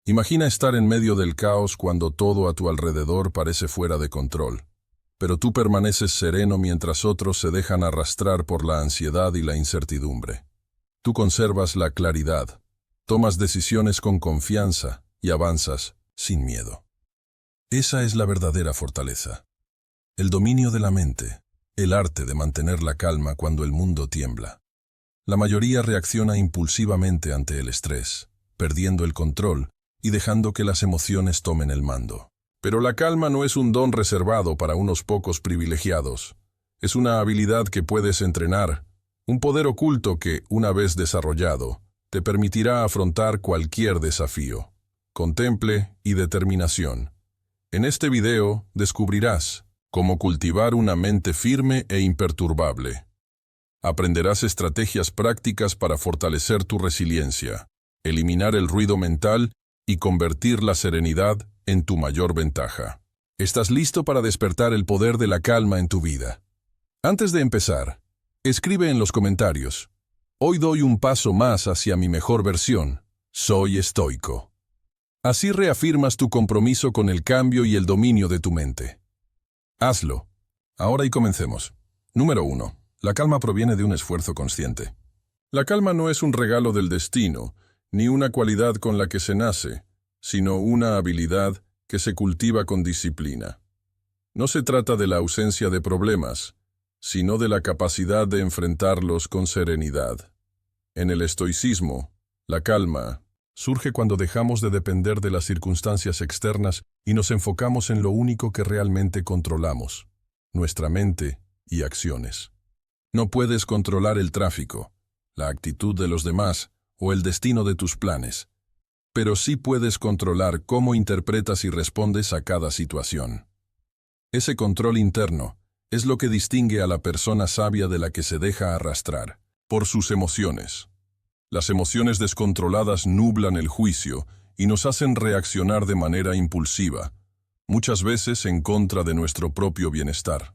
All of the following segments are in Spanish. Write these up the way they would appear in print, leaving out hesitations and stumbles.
Imagina estar en medio del caos cuando todo a tu alrededor parece fuera de control, pero tú permaneces sereno mientras otros se dejan arrastrar por la ansiedad y la incertidumbre. Tú conservas la claridad, tomas decisiones con confianza y avanzas sin miedo. Esa es la verdadera fortaleza. El dominio de la mente, el arte de mantener la calma cuando el mundo tiembla. La mayoría reacciona impulsivamente ante el estrés, perdiendo el control y dejando que las emociones tomen el mando. Pero la calma no es un don reservado para unos pocos privilegiados. Es una habilidad que puedes entrenar, un poder oculto que, una vez desarrollado, te permitirá afrontar cualquier desafío, con temple y determinación. En este video descubrirás cómo cultivar una mente firme e imperturbable. Aprenderás estrategias prácticas para fortalecer tu resiliencia, eliminar el ruido mental y convertir la serenidad en tu mayor ventaja. ¿Estás listo para despertar el poder de la calma en tu vida? Antes de empezar, escribe en los comentarios: hoy doy un paso más hacia mi mejor versión. Soy estoico. Así reafirmas tu compromiso con el cambio y el dominio de tu mente. Hazlo. Ahora y comencemos. Número 1. La calma proviene de un esfuerzo consciente. La calma no es un regalo del destino, ni una cualidad con la que se nace, sino una habilidad que se cultiva con disciplina. No se trata de la ausencia de problemas, sino de la capacidad de enfrentarlos con serenidad. En el estoicismo, la calma surge cuando dejamos de depender de las circunstancias externas y nos enfocamos en lo único que realmente controlamos: nuestra mente y acciones. No puedes controlar el tráfico, la actitud de los demás o el destino de tus planes, pero sí puedes controlar cómo interpretas y respondes a cada situación. Ese control interno es lo que distingue a la persona sabia de la que se deja arrastrar por sus emociones. Las emociones descontroladas nublan el juicio y nos hacen reaccionar de manera impulsiva, muchas veces en contra de nuestro propio bienestar.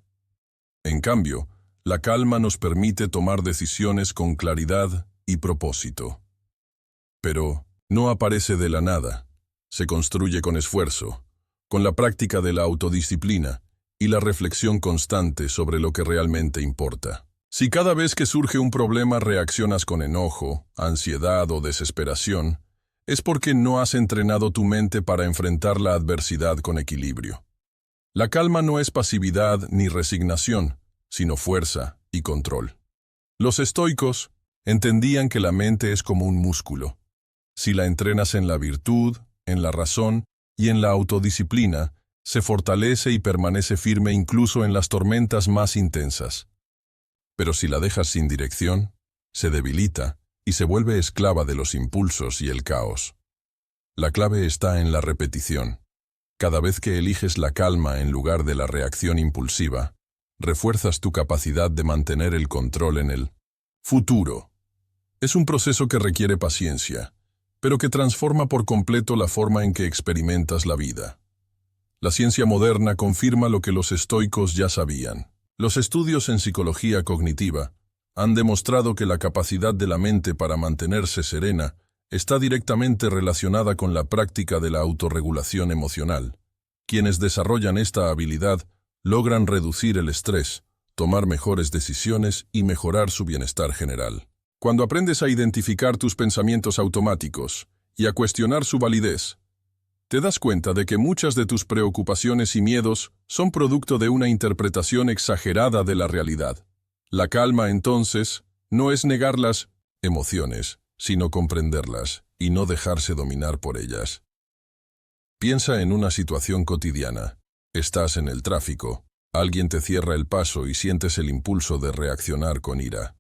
En cambio, la calma nos permite tomar decisiones con claridad y propósito. Pero no aparece de la nada, se construye con esfuerzo, con la práctica de la autodisciplina y la reflexión constante sobre lo que realmente importa. Si cada vez que surge un problema reaccionas con enojo, ansiedad o desesperación, es porque no has entrenado tu mente para enfrentar la adversidad con equilibrio. La calma no es pasividad ni resignación, sino fuerza y control. Los estoicos entendían que la mente es como un músculo. Si la entrenas en la virtud, en la razón y en la autodisciplina, se fortalece y permanece firme incluso en las tormentas más intensas. Pero si la dejas sin dirección, se debilita y se vuelve esclava de los impulsos y el caos. La clave está en la repetición. Cada vez que eliges la calma en lugar de la reacción impulsiva, refuerzas tu capacidad de mantener el control en el futuro. Es un proceso que requiere paciencia, pero que transforma por completo la forma en que experimentas la vida. La ciencia moderna confirma lo que los estoicos ya sabían. Los estudios en psicología cognitiva han demostrado que la capacidad de la mente para mantenerse serena está directamente relacionada con la práctica de la autorregulación emocional. Quienes desarrollan esta habilidad logran reducir el estrés, tomar mejores decisiones y mejorar su bienestar general. Cuando aprendes a identificar tus pensamientos automáticos y a cuestionar su validez, te das cuenta de que muchas de tus preocupaciones y miedos son producto de una interpretación exagerada de la realidad. La calma, entonces, no es negar las emociones, sino comprenderlas y no dejarse dominar por ellas. Piensa en una situación cotidiana. Estás en el tráfico, alguien te cierra el paso y sientes el impulso de reaccionar con ira.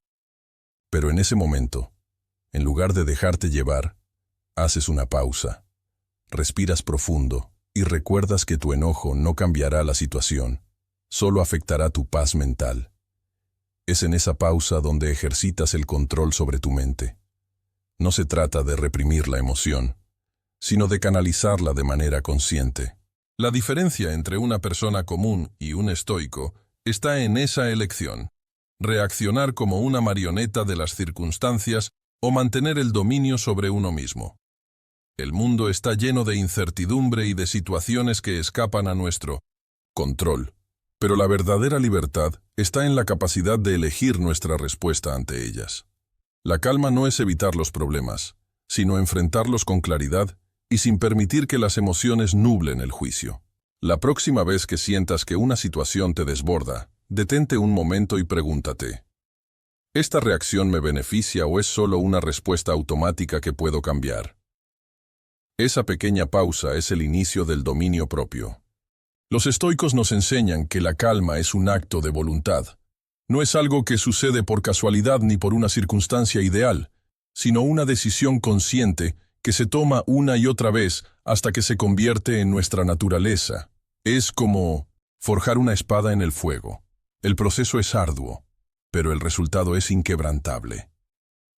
Pero en ese momento, en lugar de dejarte llevar, haces una pausa. Respiras profundo y recuerdas que tu enojo no cambiará la situación, solo afectará tu paz mental. Es en esa pausa donde ejercitas el control sobre tu mente. No se trata de reprimir la emoción, sino de canalizarla de manera consciente. La diferencia entre una persona común y un estoico está en esa elección: reaccionar como una marioneta de las circunstancias o mantener el dominio sobre uno mismo. El mundo está lleno de incertidumbre y de situaciones que escapan a nuestro control. Pero la verdadera libertad está en la capacidad de elegir nuestra respuesta ante ellas. La calma no es evitar los problemas, sino enfrentarlos con claridad y sin permitir que las emociones nublen el juicio. La próxima vez que sientas que una situación te desborda, detente un momento y pregúntate: ¿esta reacción me beneficia o es solo una respuesta automática que puedo cambiar? Esa pequeña pausa es el inicio del dominio propio. Los estoicos nos enseñan que la calma es un acto de voluntad. No es algo que sucede por casualidad ni por una circunstancia ideal, sino una decisión consciente que se toma una y otra vez hasta que se convierte en nuestra naturaleza. Es como forjar una espada en el fuego. El proceso es arduo, pero el resultado es inquebrantable.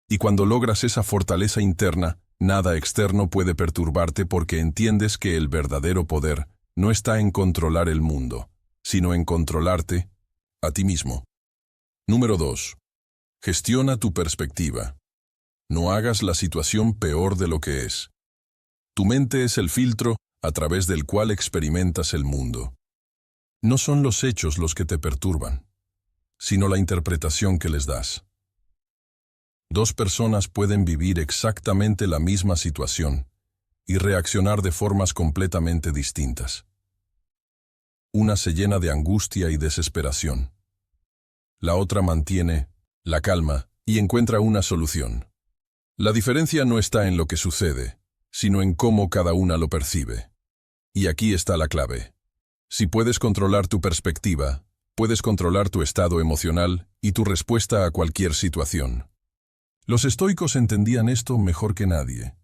Y cuando logras esa fortaleza interna, nada externo puede perturbarte porque entiendes que el verdadero poder no está en controlar el mundo, sino en controlarte a ti mismo. Número 2. Gestiona tu perspectiva. No hagas la situación peor de lo que es. Tu mente es el filtro a través del cual experimentas el mundo. No son los hechos los que te perturban, sino la interpretación que les das. Dos personas pueden vivir exactamente la misma situación y reaccionar de formas completamente distintas. Una se llena de angustia y desesperación. La otra mantiene la calma y encuentra una solución. La diferencia no está en lo que sucede, sino en cómo cada una lo percibe. Y aquí está la clave. Si puedes controlar tu perspectiva, puedes controlar tu estado emocional y tu respuesta a cualquier situación. Los estoicos entendían esto mejor que nadie.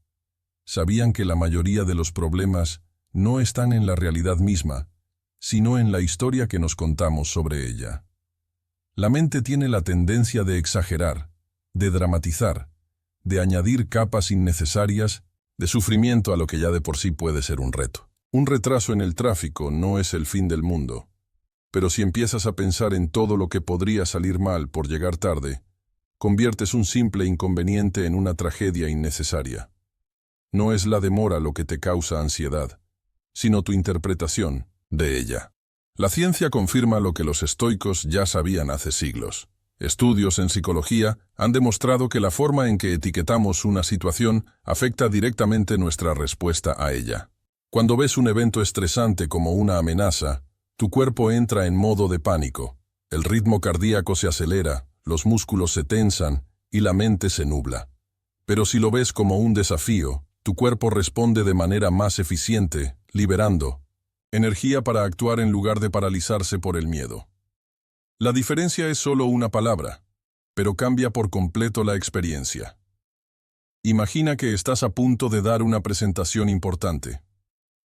Sabían que la mayoría de los problemas no están en la realidad misma, sino en la historia que nos contamos sobre ella. La mente tiene la tendencia de exagerar, de dramatizar, de añadir capas innecesarias de sufrimiento a lo que ya de por sí puede ser un reto. Un retraso en el tráfico no es el fin del mundo, pero si empiezas a pensar en todo lo que podría salir mal por llegar tarde, conviertes un simple inconveniente en una tragedia innecesaria. No es la demora lo que te causa ansiedad, sino tu interpretación de ella. La ciencia confirma lo que los estoicos ya sabían hace siglos. Estudios en psicología han demostrado que la forma en que etiquetamos una situación afecta directamente nuestra respuesta a ella. Cuando ves un evento estresante como una amenaza, tu cuerpo entra en modo de pánico, el ritmo cardíaco se acelera, los músculos se tensan y la mente se nubla. Pero si lo ves como un desafío, tu cuerpo responde de manera más eficiente, liberando energía para actuar en lugar de paralizarse por el miedo. La diferencia es solo una palabra, pero cambia por completo la experiencia. Imagina que estás a punto de dar una presentación importante.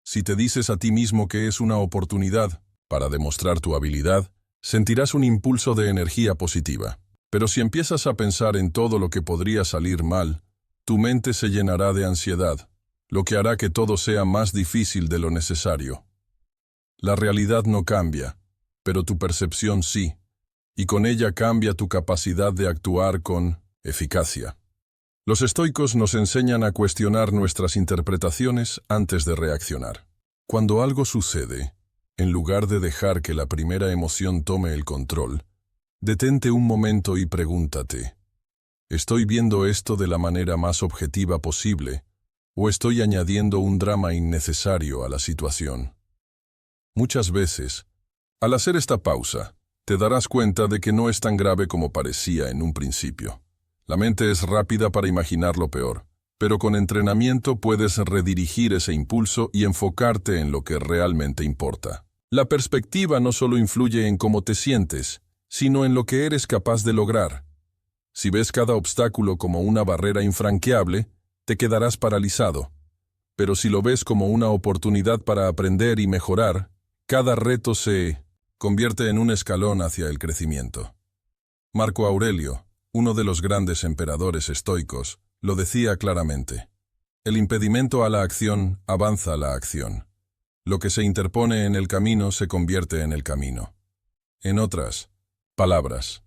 Si te dices a ti mismo que es una oportunidad para demostrar tu habilidad, sentirás un impulso de energía positiva. Pero si empiezas a pensar en todo lo que podría salir mal, tu mente se llenará de ansiedad, lo que hará que todo sea más difícil de lo necesario. La realidad no cambia, pero tu percepción sí, y con ella cambia tu capacidad de actuar con eficacia. Los estoicos nos enseñan a cuestionar nuestras interpretaciones antes de reaccionar. Cuando algo sucede, en lugar de dejar que la primera emoción tome el control, detente un momento y pregúntate: ¿estoy viendo esto de la manera más objetiva posible o estoy añadiendo un drama innecesario a la situación? Muchas veces, al hacer esta pausa, te darás cuenta de que no es tan grave como parecía en un principio. La mente es rápida para imaginar lo peor, pero con entrenamiento puedes redirigir ese impulso y enfocarte en lo que realmente importa. La perspectiva no solo influye en cómo te sientes, sino en lo que eres capaz de lograr. Si ves cada obstáculo como una barrera infranqueable, te quedarás paralizado. Pero si lo ves como una oportunidad para aprender y mejorar, cada reto se convierte en un escalón hacia el crecimiento. Marco Aurelio, uno de los grandes emperadores estoicos, lo decía claramente: el impedimento a la acción avanza la acción. Lo que se interpone en el camino se convierte en el camino. En otras palabras,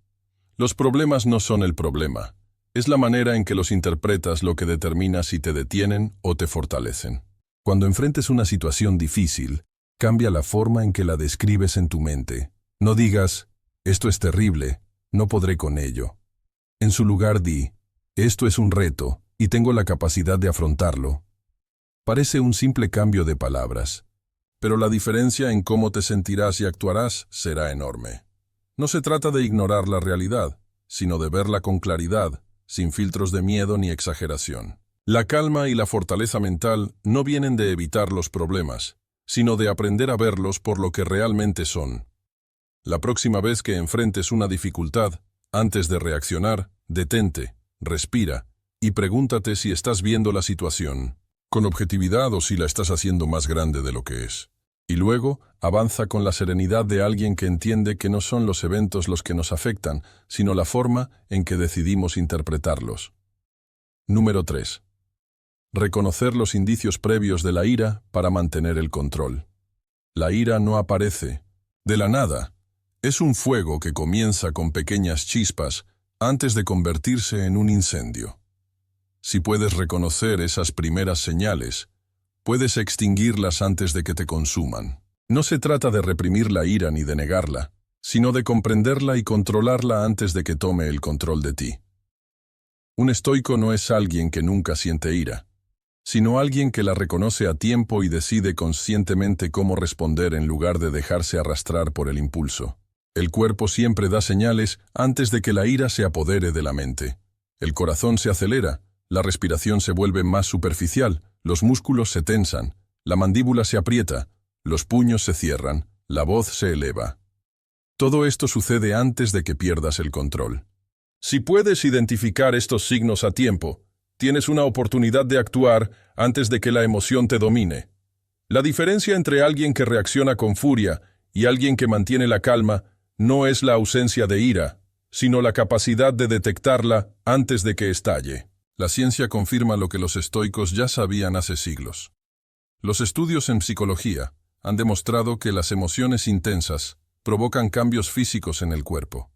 los problemas no son el problema, Es la manera en que los interpretas lo que determina si te detienen o te fortalecen. Cuando enfrentes una situación difícil, cambia la forma en que la describes en tu mente. No digas, esto es terrible, no podré con ello. En su lugar di, esto es un reto y tengo la capacidad de afrontarlo. Parece un simple cambio de palabras, pero la diferencia en cómo te sentirás y actuarás será enorme. No se trata de ignorar la realidad, sino de verla con claridad, sin filtros de miedo ni exageración. La calma y la fortaleza mental no vienen de evitar los problemas, sino de aprender a verlos por lo que realmente son. La próxima vez que enfrentes una dificultad, antes de reaccionar, detente, respira y pregúntate si estás viendo la situación con objetividad o si la estás haciendo más grande de lo que es. Y luego, avanza con la serenidad de alguien que entiende que no son los eventos los que nos afectan, sino la forma en que decidimos interpretarlos. Número 3. Reconocer los indicios previos de la ira para mantener el control. La ira no aparece de la nada. Es un fuego que comienza con pequeñas chispas antes de convertirse en un incendio. Si puedes reconocer esas primeras señales, puedes extinguirlas antes de que te consuman. No se trata de reprimir la ira ni de negarla, sino de comprenderla y controlarla antes de que tome el control de ti. Un estoico no es alguien que nunca siente ira, sino alguien que la reconoce a tiempo y decide conscientemente cómo responder en lugar de dejarse arrastrar por el impulso. El cuerpo siempre da señales antes de que la ira se apodere de la mente. El corazón se acelera, la respiración se vuelve más superficial, los músculos se tensan, la mandíbula se aprieta, los puños se cierran, la voz se eleva. Todo esto sucede antes de que pierdas el control. Si puedes identificar estos signos a tiempo, tienes una oportunidad de actuar antes de que la emoción te domine. La diferencia entre alguien que reacciona con furia y alguien que mantiene la calma no es la ausencia de ira, sino la capacidad de detectarla antes de que estalle. La ciencia confirma lo que los estoicos ya sabían hace siglos. Los estudios en psicología han demostrado que las emociones intensas provocan cambios físicos en el cuerpo.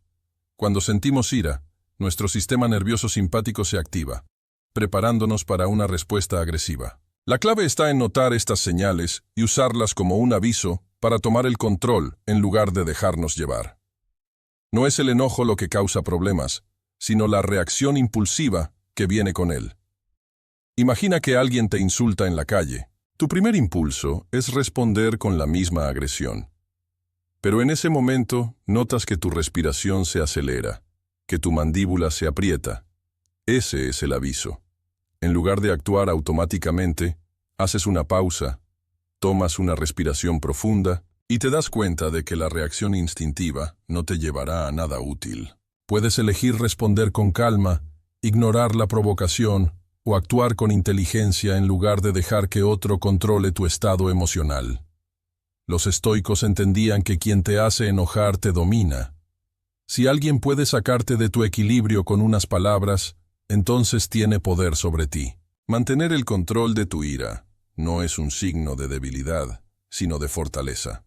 Cuando sentimos ira, nuestro sistema nervioso simpático se activa, preparándonos para una respuesta agresiva. La clave está en notar estas señales y usarlas como un aviso para tomar el control en lugar de dejarnos llevar. No es el enojo lo que causa problemas, sino la reacción impulsiva que viene con él. Imagina que alguien te insulta en la calle. Tu primer impulso es responder con la misma agresión. Pero en ese momento notas que tu respiración se acelera, que tu mandíbula se aprieta. Ese es el aviso. En lugar de actuar automáticamente, haces una pausa, tomas una respiración profunda y te das cuenta de que la reacción instintiva no te llevará a nada útil. Puedes elegir responder con calma, ignorar la provocación o actuar con inteligencia en lugar de dejar que otro controle tu estado emocional. Los estoicos entendían que quien te hace enojar te domina. Si alguien puede sacarte de tu equilibrio con unas palabras, entonces tiene poder sobre ti. Mantener el control de tu ira no es un signo de debilidad, sino de fortaleza.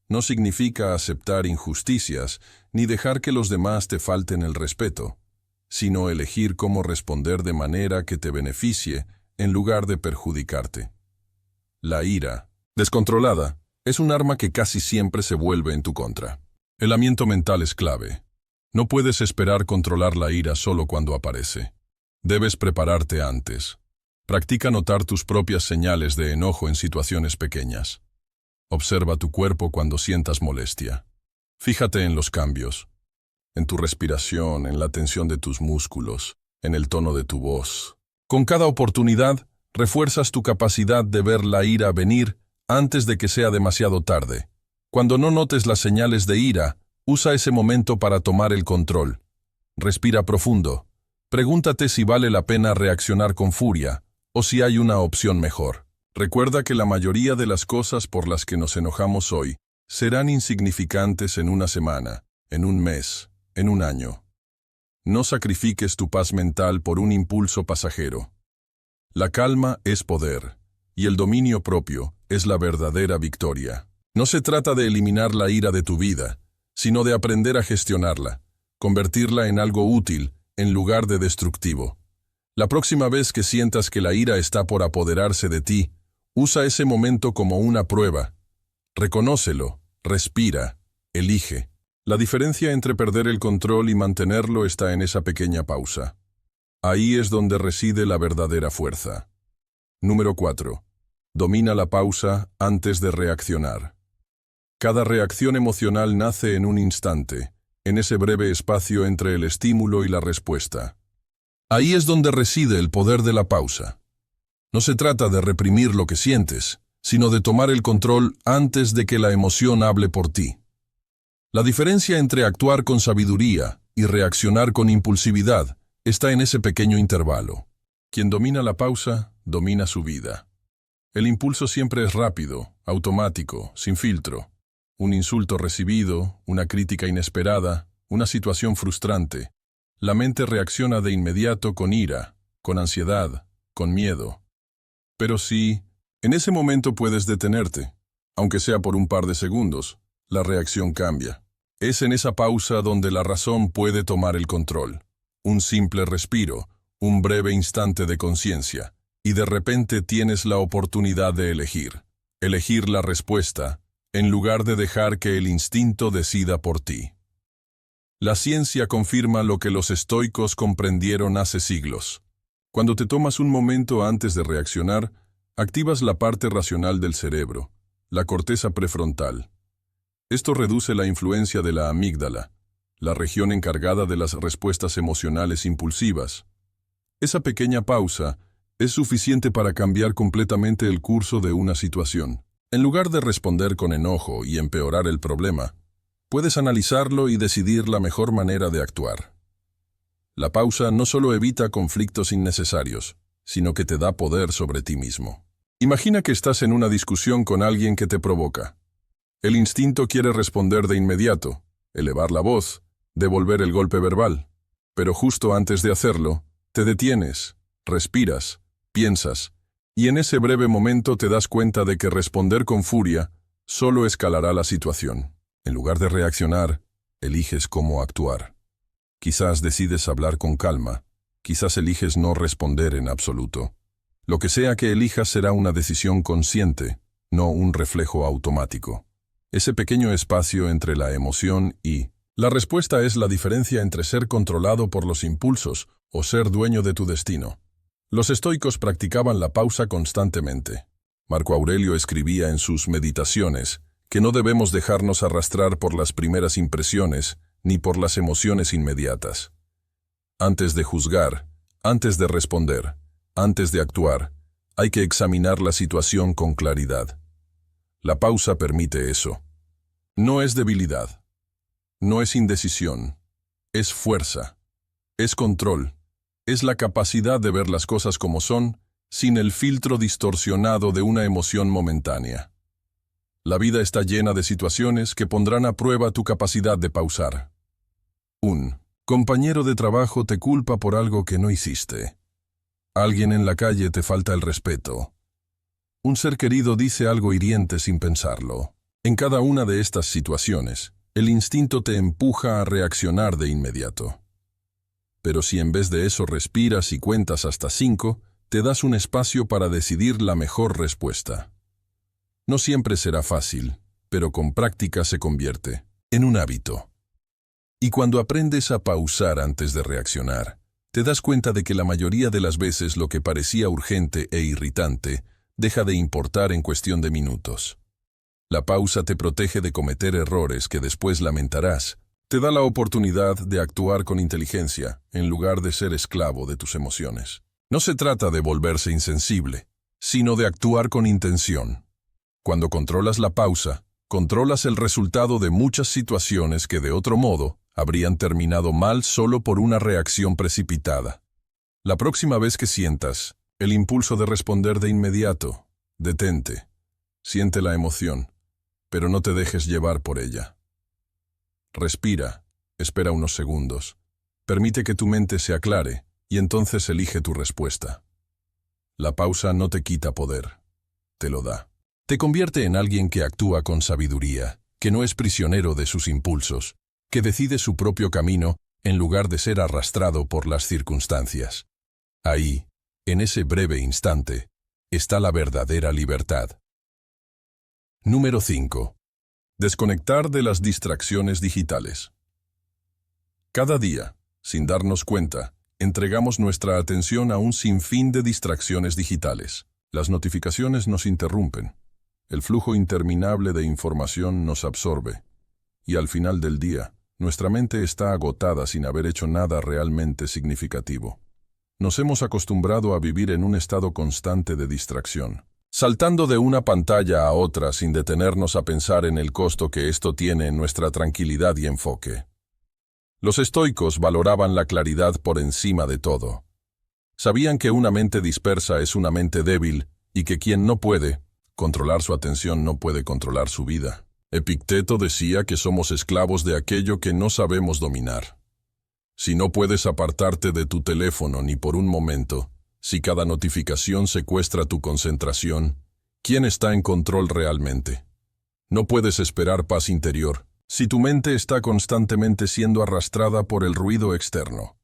No significa aceptar injusticias ni dejar que los demás te falten el respeto, sino elegir cómo responder de manera que te beneficie en lugar de perjudicarte. La ira, descontrolada, es un arma que casi siempre se vuelve en tu contra. El aislamiento mental es clave. No puedes esperar controlar la ira solo cuando aparece. Debes prepararte antes. Practica notar tus propias señales de enojo en situaciones pequeñas. Observa tu cuerpo cuando sientas molestia. Fíjate en los cambios. En tu respiración, en la tensión de tus músculos, en el tono de tu voz. Con cada oportunidad, refuerzas tu capacidad de ver la ira venir antes de que sea demasiado tarde. Cuando no notes las señales de ira, usa ese momento para tomar el control. Respira profundo. Pregúntate si vale la pena reaccionar con furia o si hay una opción mejor. Recuerda que la mayoría de las cosas por las que nos enojamos hoy serán insignificantes en una semana, en un mes, en un año. No sacrifiques tu paz mental por un impulso pasajero. La calma es poder, y el dominio propio es la verdadera victoria. No se trata de eliminar la ira de tu vida, sino de aprender a gestionarla, convertirla en algo útil en lugar de destructivo. La próxima vez que sientas que la ira está por apoderarse de ti, usa ese momento como una prueba. Reconócelo, respira, elige. La diferencia entre perder el control y mantenerlo está en esa pequeña pausa. Ahí es donde reside la verdadera fuerza. Número 4. Domina la pausa antes de reaccionar. Cada reacción emocional nace en un instante, en ese breve espacio entre el estímulo y la respuesta. Ahí es donde reside el poder de la pausa. No se trata de reprimir lo que sientes, sino de tomar el control antes de que la emoción hable por ti. La diferencia entre actuar con sabiduría y reaccionar con impulsividad está en ese pequeño intervalo. Quien domina la pausa, domina su vida. El impulso siempre es rápido, automático, sin filtro. Un insulto recibido, una crítica inesperada, una situación frustrante. La mente reacciona de inmediato con ira, con ansiedad, con miedo. Pero si, en ese momento puedes detenerte, aunque sea por un par de segundos, la reacción cambia. Es en esa pausa donde la razón puede tomar el control. Un simple respiro, un breve instante de conciencia, y de repente tienes la oportunidad de elegir. Elegir la respuesta, en lugar de dejar que el instinto decida por ti. La ciencia confirma lo que los estoicos comprendieron hace siglos. Cuando te tomas un momento antes de reaccionar, activas la parte racional del cerebro, la corteza prefrontal. Esto reduce la influencia de la amígdala, la región encargada de las respuestas emocionales impulsivas. Esa pequeña pausa es suficiente para cambiar completamente el curso de una situación. En lugar de responder con enojo y empeorar el problema, puedes analizarlo y decidir la mejor manera de actuar. La pausa no solo evita conflictos innecesarios, sino que te da poder sobre ti mismo. Imagina que estás en una discusión con alguien que te provoca. El instinto quiere responder de inmediato, elevar la voz, devolver el golpe verbal. Pero justo antes de hacerlo, te detienes, respiras, piensas, y en ese breve momento te das cuenta de que responder con furia solo escalará la situación. En lugar de reaccionar, eliges cómo actuar. Quizás decides hablar con calma, quizás eliges no responder en absoluto. Lo que sea que elijas será una decisión consciente, no un reflejo automático. Ese pequeño espacio entre la emoción y la respuesta es la diferencia entre ser controlado por los impulsos o ser dueño de tu destino. Los estoicos practicaban la pausa constantemente. Marco Aurelio escribía en sus Meditaciones que no debemos dejarnos arrastrar por las primeras impresiones ni por las emociones inmediatas. Antes de juzgar, antes de responder, antes de actuar, hay que examinar la situación con claridad. La pausa permite eso. No es debilidad, no es indecisión, es fuerza, es control, es la capacidad de ver las cosas como son, sin el filtro distorsionado de una emoción momentánea. La vida está llena de situaciones que pondrán a prueba tu capacidad de pausar. Un compañero de trabajo te culpa por algo que no hiciste. Alguien en la calle te falta el respeto. Un ser querido dice algo hiriente sin pensarlo. En cada una de estas situaciones, el instinto te empuja a reaccionar de inmediato. Pero si en vez de eso respiras y cuentas hasta 5, te das un espacio para decidir la mejor respuesta. No siempre será fácil, pero con práctica se convierte en un hábito. Y cuando aprendes a pausar antes de reaccionar, te das cuenta de que la mayoría de las veces lo que parecía urgente e irritante deja de importar en cuestión de minutos. La pausa te protege de cometer errores que después lamentarás. Te da la oportunidad de actuar con inteligencia en lugar de ser esclavo de tus emociones. No se trata de volverse insensible, sino de actuar con intención. Cuando controlas la pausa, controlas el resultado de muchas situaciones que de otro modo habrían terminado mal solo por una reacción precipitada. La próxima vez que sientas el impulso de responder de inmediato, detente, siente la emoción, pero no te dejes llevar por ella. Respira, espera unos segundos, permite que tu mente se aclare y entonces elige tu respuesta. La pausa no te quita poder, te lo da. Te convierte en alguien que actúa con sabiduría, que no es prisionero de sus impulsos, que decide su propio camino en lugar de ser arrastrado por las circunstancias. Ahí, en ese breve instante, está la verdadera libertad. Número 5. Desconectar de las distracciones digitales. Cada día, sin darnos cuenta, entregamos nuestra atención a un sinfín de distracciones digitales. Las notificaciones nos interrumpen. El flujo interminable de información nos absorbe. Y al final del día, nuestra mente está agotada sin haber hecho nada realmente significativo. Nos hemos acostumbrado a vivir en un estado constante de distracción, saltando de una pantalla a otra sin detenernos a pensar en el costo que esto tiene en nuestra tranquilidad y enfoque. Los estoicos valoraban la claridad por encima de todo. Sabían que una mente dispersa es una mente débil y que quien no puede controlar su atención no puede controlar su vida. Epicteto decía que somos esclavos de aquello que no sabemos dominar. Si no puedes apartarte de tu teléfono ni por un momento, si cada notificación secuestra tu concentración, ¿quién está en control realmente? No puedes esperar paz interior si tu mente está constantemente siendo arrastrada por el ruido externo.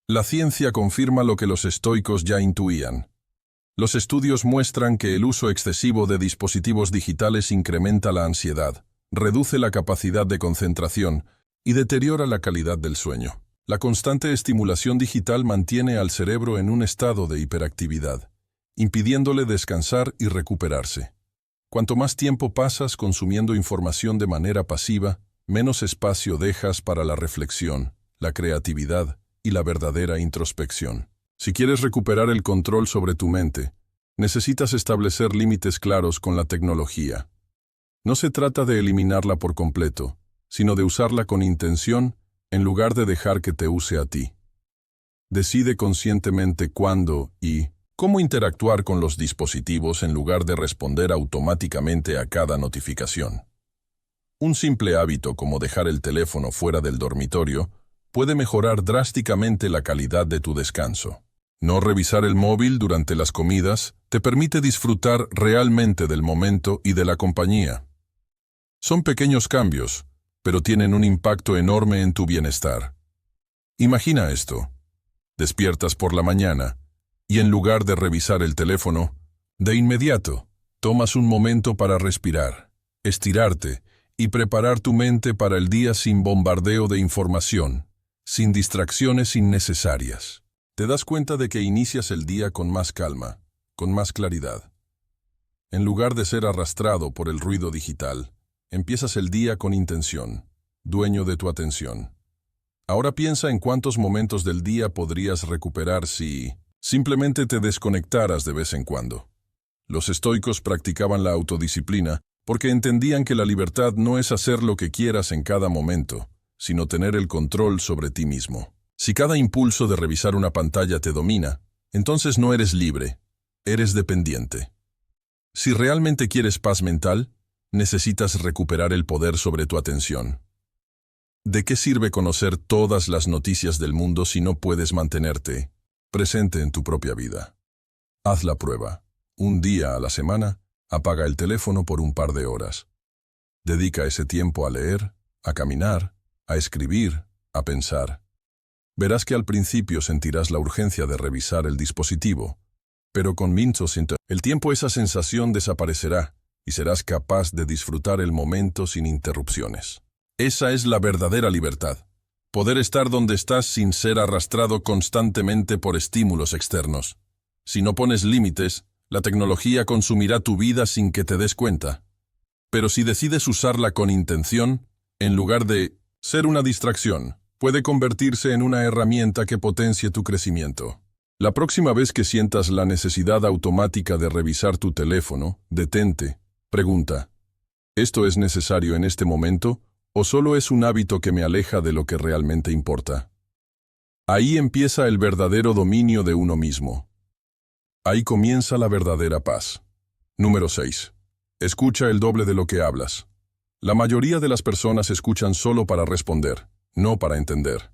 La ciencia confirma lo que los estoicos ya intuían. Los estudios muestran que el uso excesivo de dispositivos digitales incrementa la ansiedad, reduce la capacidad de concentración y deteriora la calidad del sueño. La constante estimulación digital mantiene al cerebro en un estado de hiperactividad, impidiéndole descansar y recuperarse. Cuanto más tiempo pasas consumiendo información de manera pasiva, menos espacio dejas para la reflexión, la creatividad y la verdadera introspección. Si quieres recuperar el control sobre tu mente, necesitas establecer límites claros con la tecnología. No se trata de eliminarla por completo, sino de usarla con intención en lugar de dejar que te use a ti. Decide conscientemente cuándo y cómo interactuar con los dispositivos en lugar de responder automáticamente a cada notificación. Un simple hábito como dejar el teléfono fuera del dormitorio puede mejorar drásticamente la calidad de tu descanso. No revisar el móvil durante las comidas te permite disfrutar realmente del momento y de la compañía. Son pequeños cambios, pero tienen un impacto enorme en tu bienestar. Imagina esto. Despiertas por la mañana y en lugar de revisar el teléfono, de inmediato, tomas un momento para respirar, estirarte y preparar tu mente para el día sin bombardeo de información, sin distracciones innecesarias. Te das cuenta de que inicias el día con más calma, con más claridad. En lugar de ser arrastrado por el ruido digital, empiezas el día con intención, dueño de tu atención. Ahora piensa en cuántos momentos del día podrías recuperar si simplemente te desconectaras de vez en cuando. Los estoicos practicaban la autodisciplina porque entendían que la libertad no es hacer lo que quieras en cada momento, sino tener el control sobre ti mismo. Si cada impulso de revisar una pantalla te domina, entonces no eres libre, eres dependiente. Si realmente quieres paz mental, necesitas recuperar el poder sobre tu atención. ¿De qué sirve conocer todas las noticias del mundo si no puedes mantenerte presente en tu propia vida? Haz la prueba. Un día a la semana, apaga el teléfono por un par de horas. Dedica ese tiempo a leer, a caminar, a escribir, a pensar. Verás que al principio sentirás la urgencia de revisar el dispositivo, pero con el tiempo esa sensación desaparecerá y serás capaz de disfrutar el momento sin interrupciones. Esa es la verdadera libertad, poder estar donde estás sin ser arrastrado constantemente por estímulos externos. Si no pones límites, la tecnología consumirá tu vida sin que te des cuenta. Pero si decides usarla con intención, en lugar de ser una distracción, puede convertirse en una herramienta que potencie tu crecimiento. La próxima vez que sientas la necesidad automática de revisar tu teléfono, detente, pregunta, ¿esto es necesario en este momento o solo es un hábito que me aleja de lo que realmente importa? Ahí empieza el verdadero dominio de uno mismo. Ahí comienza la verdadera paz. Número 6. Escucha el doble de lo que hablas. La mayoría de las personas escuchan solo para responder, no para entender.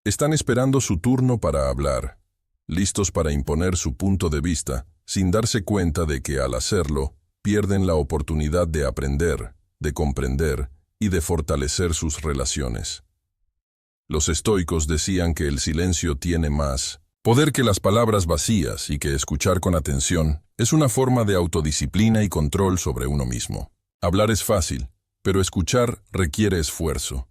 Están esperando su turno para hablar, listos para imponer su punto de vista, sin darse cuenta de que al hacerlo, pierden la oportunidad de aprender, de comprender y de fortalecer sus relaciones. Los estoicos decían que el silencio tiene más poder que las palabras vacías y que escuchar con atención es una forma de autodisciplina y control sobre uno mismo. Hablar es fácil, pero escuchar requiere esfuerzo.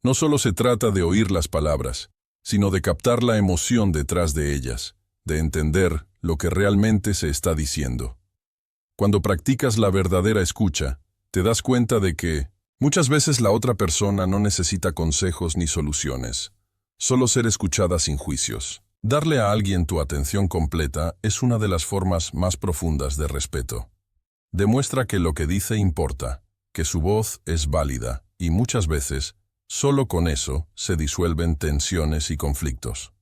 No solo se trata de oír las palabras, sino de captar la emoción detrás de ellas, de entender lo que realmente se está diciendo. Cuando practicas la verdadera escucha, te das cuenta de que muchas veces la otra persona no necesita consejos ni soluciones, solo ser escuchada sin juicios. Darle a alguien tu atención completa es una de las formas más profundas de respeto. Demuestra que lo que dice importa, que su voz es válida, y muchas veces, solo con eso, se disuelven tensiones y conflictos.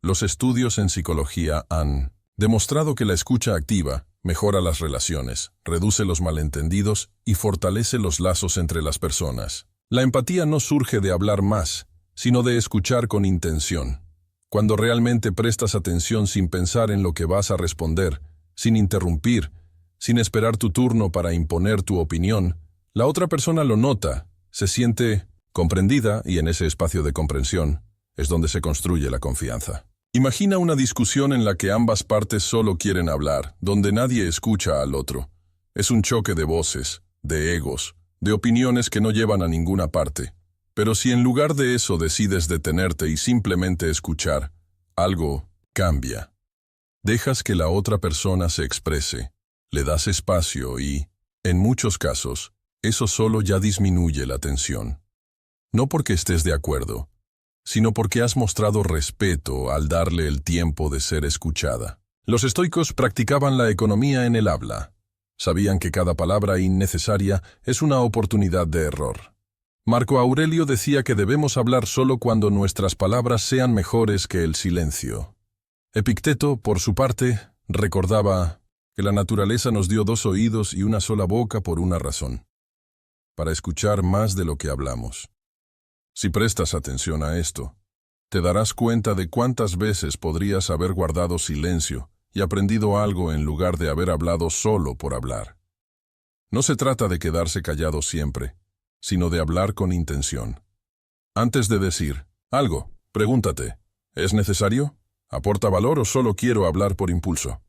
Los estudios en psicología han demostrado que la escucha activa mejora las relaciones, reduce los malentendidos y fortalece los lazos entre las personas. La empatía no surge de hablar más, sino de escuchar con intención. Cuando realmente prestas atención sin pensar en lo que vas a responder, sin interrumpir, sin esperar tu turno para imponer tu opinión, la otra persona lo nota, se siente comprendida y en ese espacio de comprensión es donde se construye la confianza. Imagina una discusión en la que ambas partes solo quieren hablar, donde nadie escucha al otro. Es un choque de voces, de egos, de opiniones que no llevan a ninguna parte. Pero si en lugar de eso decides detenerte y simplemente escuchar, algo cambia. Dejas que la otra persona se exprese, le das espacio y, en muchos casos, eso solo ya disminuye la tensión. No porque estés de acuerdo, sino porque has mostrado respeto al darle el tiempo de ser escuchada. Los estoicos practicaban la economía en el habla. Sabían que cada palabra innecesaria es una oportunidad de error. Marco Aurelio decía que debemos hablar solo cuando nuestras palabras sean mejores que el silencio. Epicteto, por su parte, recordaba que la naturaleza nos dio 2 oídos y una sola boca por una razón: para escuchar más de lo que hablamos. Si prestas atención a esto, te darás cuenta de cuántas veces podrías haber guardado silencio y aprendido algo en lugar de haber hablado solo por hablar. No se trata de quedarse callado siempre, sino de hablar con intención. Antes de decir algo, pregúntate, ¿es necesario? ¿Aporta valor o solo quiero hablar por impulso?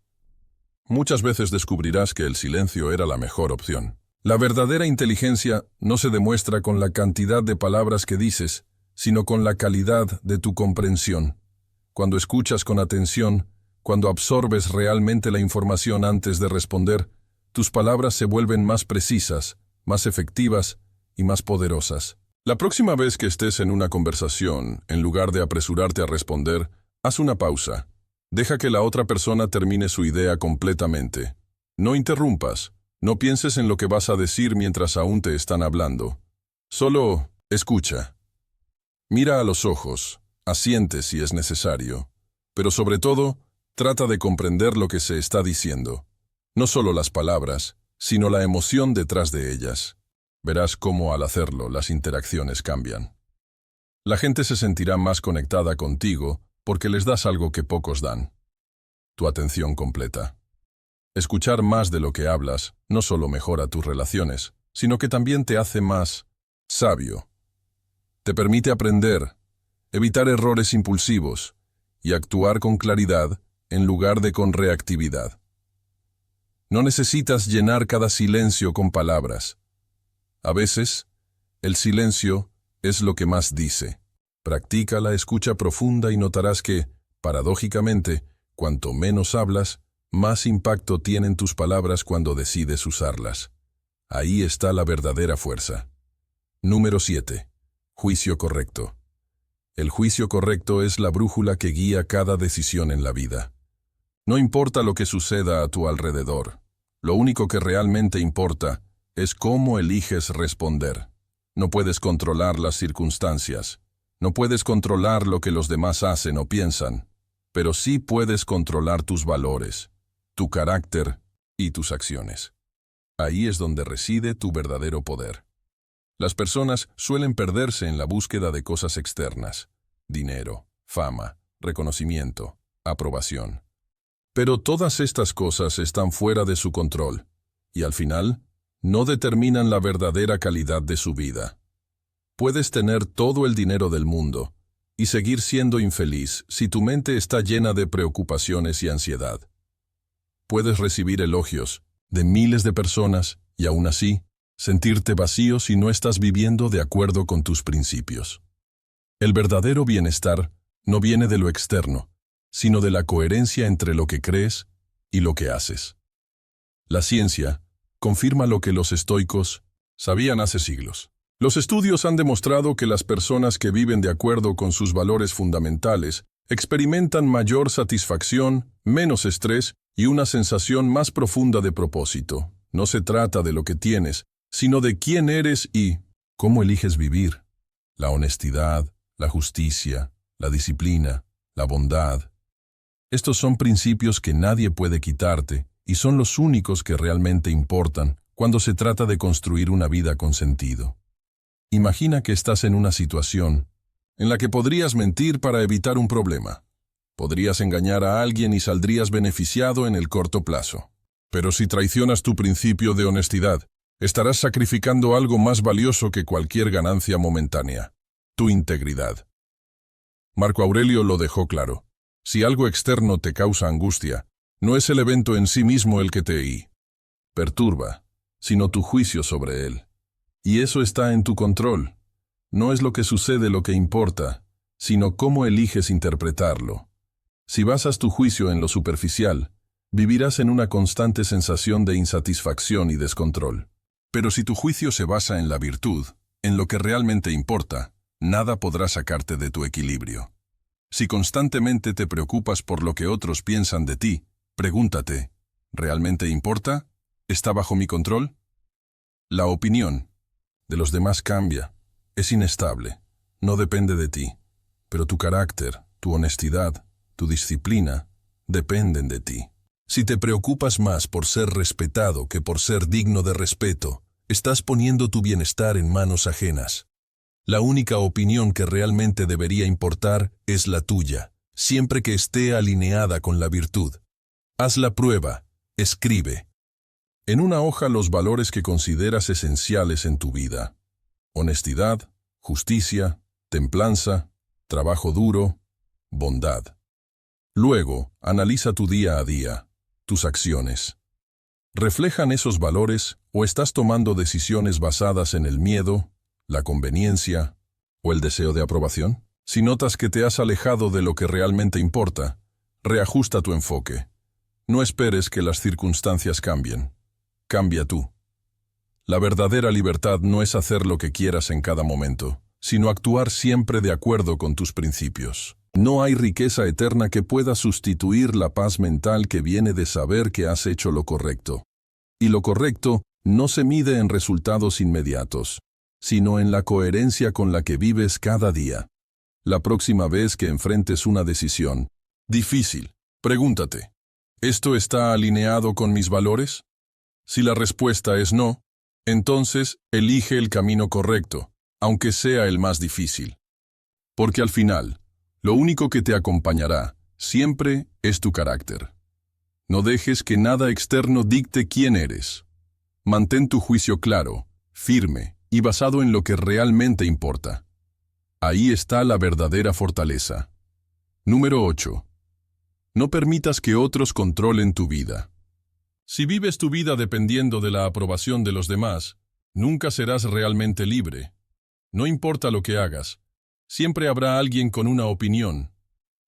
Muchas veces descubrirás que el silencio era la mejor opción. La verdadera inteligencia no se demuestra con la cantidad de palabras que dices, sino con la calidad de tu comprensión. Cuando escuchas con atención, cuando absorbes realmente la información antes de responder, tus palabras se vuelven más precisas, más efectivas y más poderosas. La próxima vez que estés en una conversación, en lugar de apresurarte a responder, haz una pausa. Deja que la otra persona termine su idea completamente. No interrumpas. No pienses en lo que vas a decir mientras aún te están hablando. Solo escucha. Mira a los ojos, asiente si es necesario, pero sobre todo, trata de comprender lo que se está diciendo. No solo las palabras, sino la emoción detrás de ellas. Verás cómo al hacerlo las interacciones cambian. La gente se sentirá más conectada contigo porque les das algo que pocos dan: tu atención completa. Escuchar más de lo que hablas no solo mejora tus relaciones, sino que también te hace más sabio. Te permite aprender, evitar errores impulsivos y actuar con claridad en lugar de con reactividad. No necesitas llenar cada silencio con palabras. A veces, el silencio es lo que más dice. Practica la escucha profunda y notarás que, paradójicamente, cuanto menos hablas, más impacto tienen tus palabras cuando decides usarlas. Ahí está la verdadera fuerza. Número 7. Juicio correcto. El juicio correcto es la brújula que guía cada decisión en la vida. No importa lo que suceda a tu alrededor. Lo único que realmente importa es cómo eliges responder. No puedes controlar las circunstancias. No puedes controlar lo que los demás hacen o piensan. Pero sí puedes controlar tus valores, tu carácter y tus acciones. Ahí es donde reside tu verdadero poder. Las personas suelen perderse en la búsqueda de cosas externas: dinero, fama, reconocimiento, aprobación. Pero todas estas cosas están fuera de su control, y al final, no determinan la verdadera calidad de su vida. Puedes tener todo el dinero del mundo y seguir siendo infeliz si tu mente está llena de preocupaciones y ansiedad. Puedes recibir elogios de miles de personas y aún así sentirte vacío si no estás viviendo de acuerdo con tus principios. El verdadero bienestar no viene de lo externo, sino de la coherencia entre lo que crees y lo que haces. La ciencia confirma lo que los estoicos sabían hace siglos. Los estudios han demostrado que las personas que viven de acuerdo con sus valores fundamentales experimentan mayor satisfacción, menos estrés y una sensación más profunda de propósito. No se trata de lo que tienes, sino de quién eres y cómo eliges vivir. La honestidad, la justicia, la disciplina, la bondad. Estos son principios que nadie puede quitarte y son los únicos que realmente importan cuando se trata de construir una vida con sentido. Imagina que estás en una situación en la que podrías mentir para evitar un problema. Podrías engañar a alguien y saldrías beneficiado en el corto plazo. Pero si traicionas tu principio de honestidad, estarás sacrificando algo más valioso que cualquier ganancia momentánea: tu integridad. Marco Aurelio lo dejó claro. Si algo externo te causa angustia, no es el evento en sí mismo el que te perturba, sino tu juicio sobre él. Y eso está en tu control. No es lo que sucede lo que importa, sino cómo eliges interpretarlo. Si basas tu juicio en lo superficial, vivirás en una constante sensación de insatisfacción y descontrol. Pero si tu juicio se basa en la virtud, en lo que realmente importa, nada podrá sacarte de tu equilibrio. Si constantemente te preocupas por lo que otros piensan de ti, pregúntate, ¿realmente importa? ¿Está bajo mi control? La opinión de los demás cambia, es inestable, no depende de ti, pero tu carácter, tu honestidad, tu disciplina, dependen de ti. Si te preocupas más por ser respetado que por ser digno de respeto, estás poniendo tu bienestar en manos ajenas. La única opinión que realmente debería importar es la tuya, siempre que esté alineada con la virtud. Haz la prueba, escribe. En una hoja los valores que consideras esenciales en tu vida: honestidad, justicia, templanza, trabajo duro, bondad. Luego, analiza tu día a día, tus acciones. ¿Reflejan esos valores o estás tomando decisiones basadas en el miedo, la conveniencia o el deseo de aprobación? Si notas que te has alejado de lo que realmente importa, reajusta tu enfoque. No esperes que las circunstancias cambien. Cambia tú. La verdadera libertad no es hacer lo que quieras en cada momento, sino actuar siempre de acuerdo con tus principios. No hay riqueza eterna que pueda sustituir la paz mental que viene de saber que has hecho lo correcto. Y lo correcto no se mide en resultados inmediatos, sino en la coherencia con la que vives cada día. La próxima vez que enfrentes una decisión difícil, pregúntate, ¿esto está alineado con mis valores? Si la respuesta es no, entonces elige el camino correcto, aunque sea el más difícil. Porque al final, lo único que te acompañará siempre es tu carácter. No dejes que nada externo dicte quién eres. Mantén tu juicio claro, firme y basado en lo que realmente importa. Ahí está la verdadera fortaleza. Número 8. No permitas que otros controlen tu vida. Si vives tu vida dependiendo de la aprobación de los demás, nunca serás realmente libre. No importa lo que hagas, siempre habrá alguien con una opinión,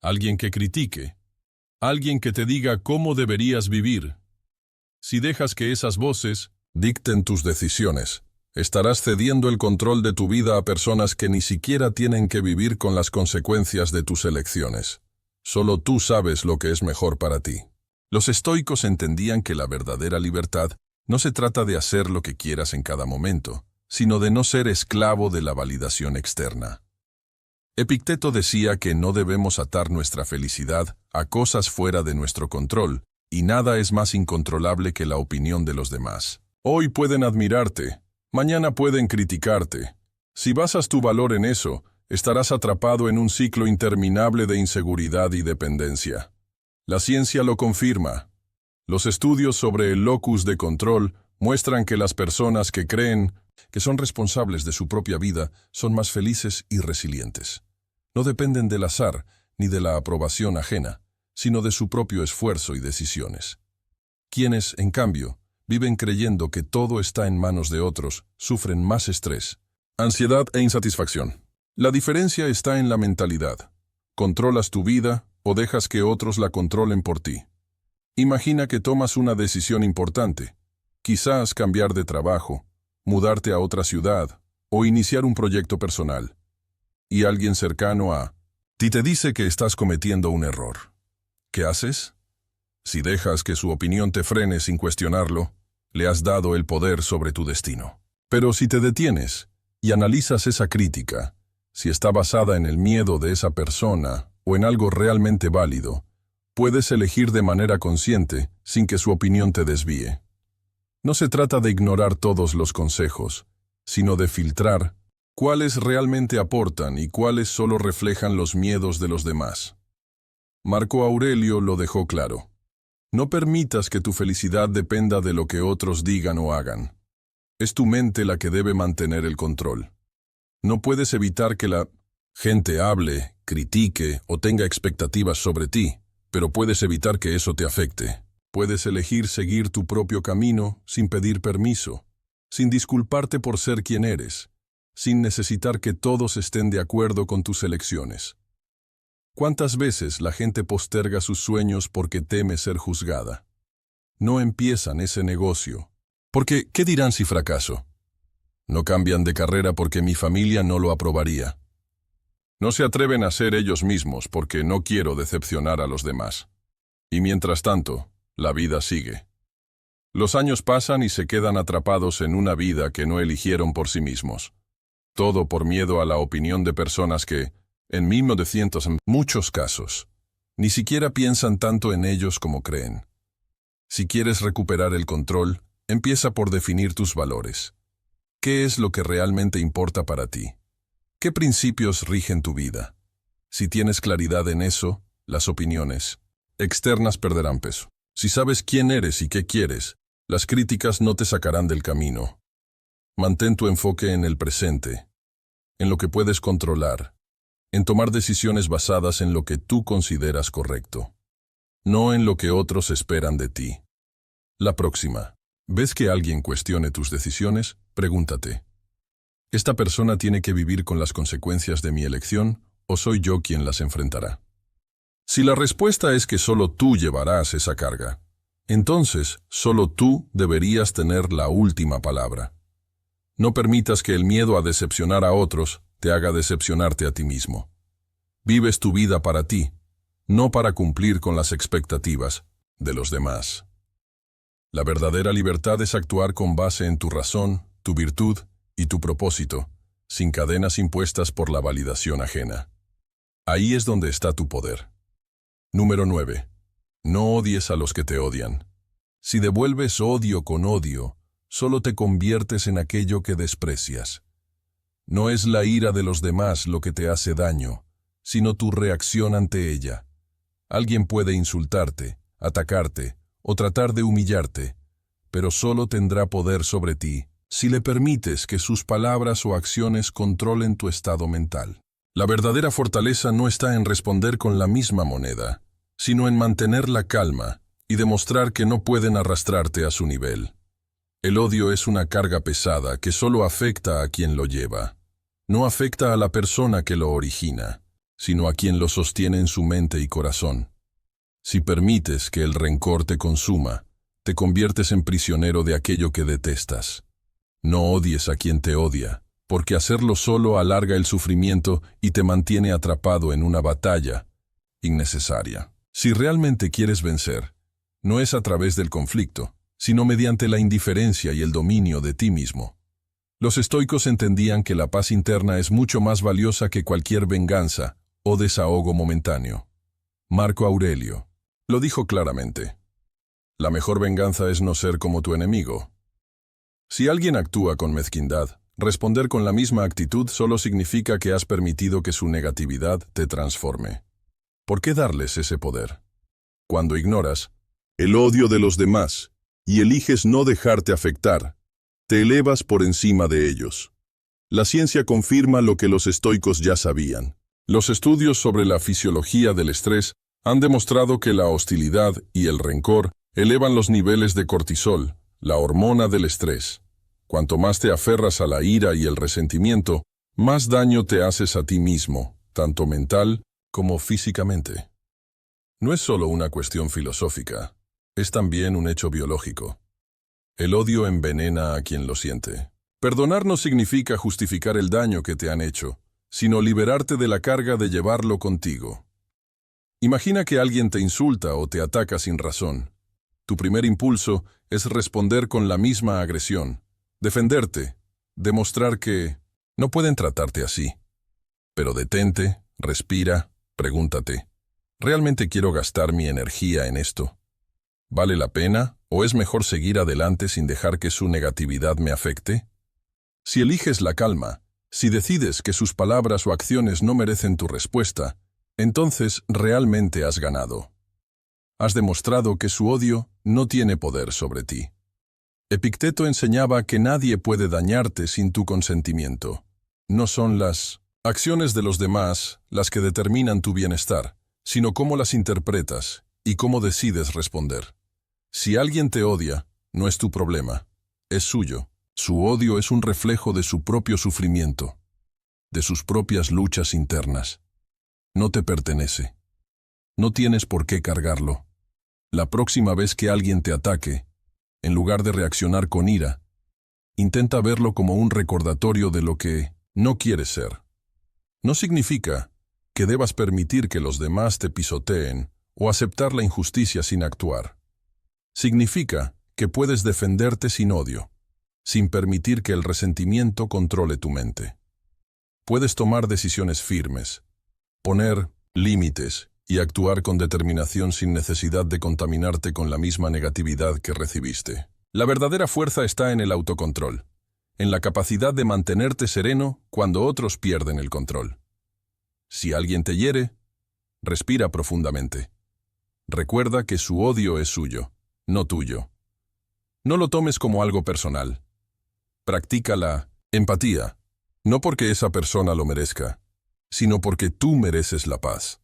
alguien que critique, alguien que te diga cómo deberías vivir. Si dejas que esas voces dicten tus decisiones, estarás cediendo el control de tu vida a personas que ni siquiera tienen que vivir con las consecuencias de tus elecciones. Solo tú sabes lo que es mejor para ti. Los estoicos entendían que la verdadera libertad no se trata de hacer lo que quieras en cada momento, sino de no ser esclavo de la validación externa. Epicteto decía que no debemos atar nuestra felicidad a cosas fuera de nuestro control, y nada es más incontrolable que la opinión de los demás. Hoy pueden admirarte, mañana pueden criticarte. Si basas tu valor en eso, estarás atrapado en un ciclo interminable de inseguridad y dependencia. La ciencia lo confirma. Los estudios sobre el locus de control muestran que las personas que creen que son responsables de su propia vida, son más felices y resilientes. No dependen del azar ni de la aprobación ajena, sino de su propio esfuerzo y decisiones. Quienes, en cambio, viven creyendo que todo está en manos de otros, sufren más estrés, ansiedad e insatisfacción. La diferencia está en la mentalidad. ¿Controlas tu vida o dejas que otros la controlen por ti? Imagina que tomas una decisión importante, quizás cambiar de trabajo, mudarte a otra ciudad o iniciar un proyecto personal. Y alguien cercano a ti te dice que estás cometiendo un error. ¿Qué haces? Si dejas que su opinión te frene sin cuestionarlo, le has dado el poder sobre tu destino. Pero si te detienes y analizas esa crítica, si está basada en el miedo de esa persona o en algo realmente válido, puedes elegir de manera consciente sin que su opinión te desvíe. No se trata de ignorar todos los consejos, sino de filtrar cuáles realmente aportan y cuáles solo reflejan los miedos de los demás. Marco Aurelio lo dejó claro. No permitas que tu felicidad dependa de lo que otros digan o hagan. Es tu mente la que debe mantener el control. No puedes evitar que la gente hable, critique o tenga expectativas sobre ti, pero puedes evitar que eso te afecte. Puedes elegir seguir tu propio camino sin pedir permiso, sin disculparte por ser quien eres, sin necesitar que todos estén de acuerdo con tus elecciones. ¿Cuántas veces la gente posterga sus sueños porque teme ser juzgada? No empiezan ese negocio, porque ¿qué dirán si fracaso? No cambian de carrera porque mi familia no lo aprobaría. No se atreven a ser ellos mismos porque no quiero decepcionar a los demás. Y mientras tanto, la vida sigue. Los años pasan y se quedan atrapados en una vida que no eligieron por sí mismos. Todo por miedo a la opinión de personas que, en 1900, en muchos casos, ni siquiera piensan tanto en ellos como creen. Si quieres recuperar el control, empieza por definir tus valores. ¿Qué es lo que realmente importa para ti? ¿Qué principios rigen tu vida? Si tienes claridad en eso, las opiniones externas perderán peso. Si sabes quién eres y qué quieres, las críticas no te sacarán del camino. Mantén tu enfoque en el presente, en lo que puedes controlar, en tomar decisiones basadas en lo que tú consideras correcto, no en lo que otros esperan de ti. La próxima. ¿Ves que alguien cuestione tus decisiones? Pregúntate. ¿Esta persona tiene que vivir con las consecuencias de mi elección o soy yo quien las enfrentará? Si la respuesta es que solo tú llevarás esa carga, entonces solo tú deberías tener la última palabra. No permitas que el miedo a decepcionar a otros te haga decepcionarte a ti mismo. Vives tu vida para ti, no para cumplir con las expectativas de los demás. La verdadera libertad es actuar con base en tu razón, tu virtud y tu propósito, sin cadenas impuestas por la validación ajena. Ahí es donde está tu poder. Número 9. No odies a los que te odian. Si devuelves odio con odio, solo te conviertes en aquello que desprecias. No es la ira de los demás lo que te hace daño, sino tu reacción ante ella. Alguien puede insultarte, atacarte o tratar de humillarte, pero solo tendrá poder sobre ti si le permites que sus palabras o acciones controlen tu estado mental. La verdadera fortaleza no está en responder con la misma moneda, sino en mantener la calma y demostrar que no pueden arrastrarte a su nivel. El odio es una carga pesada que solo afecta a quien lo lleva. No afecta a la persona que lo origina, sino a quien lo sostiene en su mente y corazón. Si permites que el rencor te consuma, te conviertes en prisionero de aquello que detestas. No odies a quien te odia, porque hacerlo solo alarga el sufrimiento y te mantiene atrapado en una batalla innecesaria. Si realmente quieres vencer, no es a través del conflicto, sino mediante la indiferencia y el dominio de ti mismo. Los estoicos entendían que la paz interna es mucho más valiosa que cualquier venganza o desahogo momentáneo. Marco Aurelio lo dijo claramente. La mejor venganza es no ser como tu enemigo. Si alguien actúa con mezquindad, responder con la misma actitud solo significa que has permitido que su negatividad te transforme. ¿Por qué darles ese poder? Cuando ignoras el odio de los demás y eliges no dejarte afectar, te elevas por encima de ellos. La ciencia confirma lo que los estoicos ya sabían. Los estudios sobre la fisiología del estrés han demostrado que la hostilidad y el rencor elevan los niveles de cortisol, la hormona del estrés. Cuanto más te aferras a la ira y el resentimiento, más daño te haces a ti mismo, tanto mental como físicamente. No es solo una cuestión filosófica, es también un hecho biológico. El odio envenena a quien lo siente. Perdonar no significa justificar el daño que te han hecho, sino liberarte de la carga de llevarlo contigo. Imagina que alguien te insulta o te ataca sin razón. Tu primer impulso es responder con la misma agresión, defenderte, demostrar que no pueden tratarte así. Pero detente, respira, pregúntate, ¿realmente quiero gastar mi energía en esto? ¿Vale la pena o es mejor seguir adelante sin dejar que su negatividad me afecte? Si eliges la calma, si decides que sus palabras o acciones no merecen tu respuesta, entonces realmente has ganado. Has demostrado que su odio no tiene poder sobre ti. Epicteto enseñaba que nadie puede dañarte sin tu consentimiento. No son las acciones de los demás las que determinan tu bienestar, sino cómo las interpretas y cómo decides responder. Si alguien te odia, no es tu problema, es suyo. Su odio es un reflejo de su propio sufrimiento, de sus propias luchas internas. No te pertenece. No tienes por qué cargarlo. La próxima vez que alguien te ataque, en lugar de reaccionar con ira, intenta verlo como un recordatorio de lo que no quieres ser. No significa que debas permitir que los demás te pisoteen o aceptar la injusticia sin actuar. Significa que puedes defenderte sin odio, sin permitir que el resentimiento controle tu mente. Puedes tomar decisiones firmes, poner límites y actuar con determinación sin necesidad de contaminarte con la misma negatividad que recibiste. La verdadera fuerza está en el autocontrol, en la capacidad de mantenerte sereno cuando otros pierden el control. Si alguien te hiere, respira profundamente. Recuerda que su odio es suyo, no tuyo. No lo tomes como algo personal. Practica la empatía, no porque esa persona lo merezca, sino porque tú mereces la paz.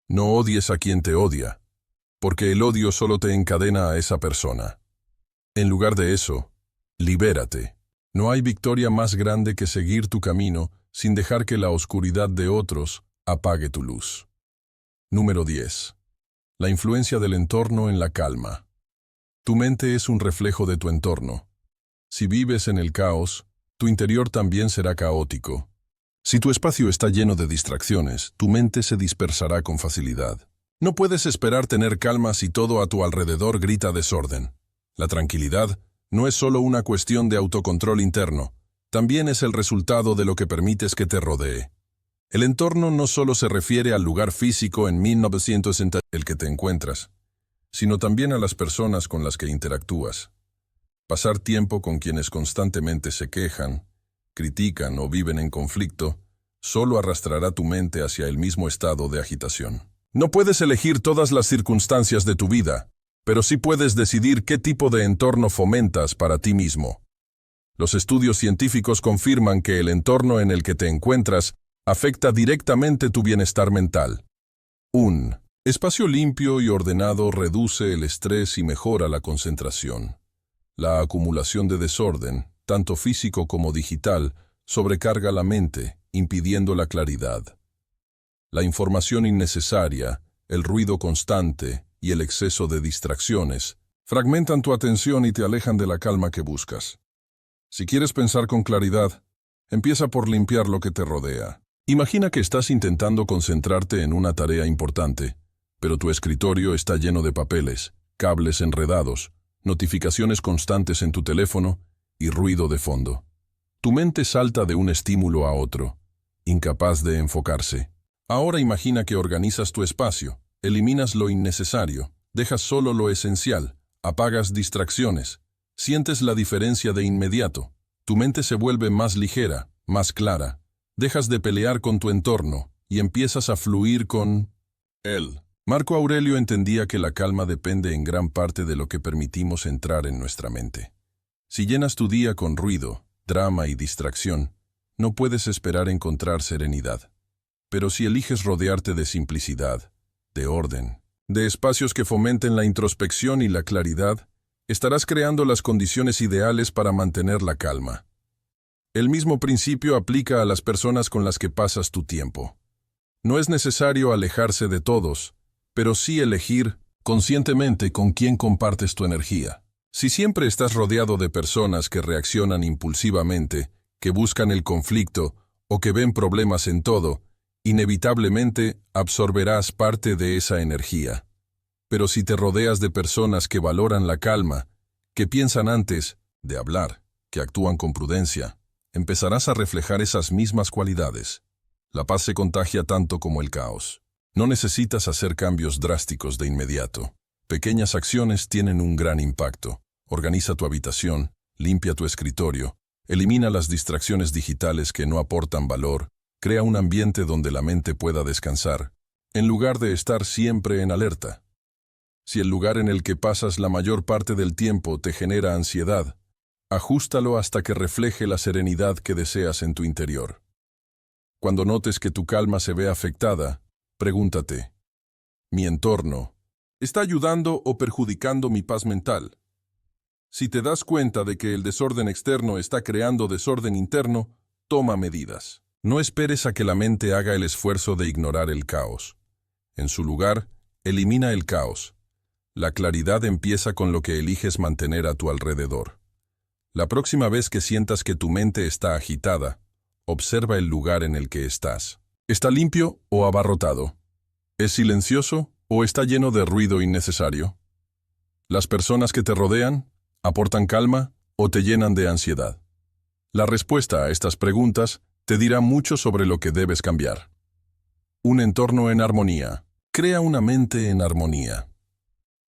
No odies a quien te odia, porque el odio solo te encadena a esa persona. En lugar de eso, libérate. No hay victoria más grande que seguir tu camino sin dejar que la oscuridad de otros apague tu luz. Número 10. La influencia del entorno en la calma. Tu mente es un reflejo de tu entorno. Si vives en el caos, tu interior también será caótico. Si tu espacio está lleno de distracciones, tu mente se dispersará con facilidad. No puedes esperar tener calma si todo a tu alrededor grita desorden. La tranquilidad no es solo una cuestión de autocontrol interno, también es el resultado de lo que permites que te rodee. El entorno no solo se refiere al lugar físico en 1960 en el que te encuentras, sino también a las personas con las que interactúas. Pasar tiempo con quienes constantemente se quejan, critican o viven en conflicto, solo arrastrará tu mente hacia el mismo estado de agitación. No puedes elegir todas las circunstancias de tu vida, pero sí puedes decidir qué tipo de entorno fomentas para ti mismo. Los estudios científicos confirman que el entorno en el que te encuentras afecta directamente tu bienestar mental. Un espacio limpio y ordenado reduce el estrés y mejora la concentración. La acumulación de desorden, tanto físico como digital, sobrecarga la mente, impidiendo la claridad. La información innecesaria, el ruido constante y el exceso de distracciones fragmentan tu atención y te alejan de la calma que buscas. Si quieres pensar con claridad, empieza por limpiar lo que te rodea. Imagina que estás intentando concentrarte en una tarea importante, pero tu escritorio está lleno de papeles, cables enredados, notificaciones constantes en tu teléfono y ruido de fondo. Tu mente salta de un estímulo a otro, incapaz de enfocarse. Ahora imagina que organizas tu espacio, eliminas lo innecesario, dejas solo lo esencial, apagas distracciones, sientes la diferencia de inmediato. Tu mente se vuelve más ligera, más clara. Dejas de pelear con tu entorno y empiezas a fluir con él. Marco Aurelio entendía que la calma depende en gran parte de lo que permitimos entrar en nuestra mente. Si llenas tu día con ruido, drama y distracción, no puedes esperar encontrar serenidad. Pero si eliges rodearte de simplicidad, de orden, de espacios que fomenten la introspección y la claridad, estarás creando las condiciones ideales para mantener la calma. El mismo principio aplica a las personas con las que pasas tu tiempo. No es necesario alejarse de todos, pero sí elegir conscientemente con quién compartes tu energía. Si siempre estás rodeado de personas que reaccionan impulsivamente, que buscan el conflicto o que ven problemas en todo, inevitablemente absorberás parte de esa energía. Pero si te rodeas de personas que valoran la calma, que piensan antes de hablar, que actúan con prudencia, empezarás a reflejar esas mismas cualidades. La paz se contagia tanto como el caos. No necesitas hacer cambios drásticos de inmediato. Pequeñas acciones tienen un gran impacto. Organiza tu habitación, limpia tu escritorio, elimina las distracciones digitales que no aportan valor, crea un ambiente donde la mente pueda descansar, en lugar de estar siempre en alerta. Si el lugar en el que pasas la mayor parte del tiempo te genera ansiedad, ajústalo hasta que refleje la serenidad que deseas en tu interior. Cuando notes que tu calma se ve afectada, pregúntate, ¿mi entorno está ayudando o perjudicando mi paz mental? Si te das cuenta de que el desorden externo está creando desorden interno, toma medidas. No esperes a que la mente haga el esfuerzo de ignorar el caos. En su lugar, elimina el caos. La claridad empieza con lo que eliges mantener a tu alrededor. La próxima vez que sientas que tu mente está agitada, observa el lugar en el que estás. ¿Está limpio o abarrotado? ¿Es silencioso o está lleno de ruido innecesario? ¿Las personas que te rodean aportan calma o te llenan de ansiedad? La respuesta a estas preguntas te dirá mucho sobre lo que debes cambiar. Un entorno en armonía. Crea una mente en armonía.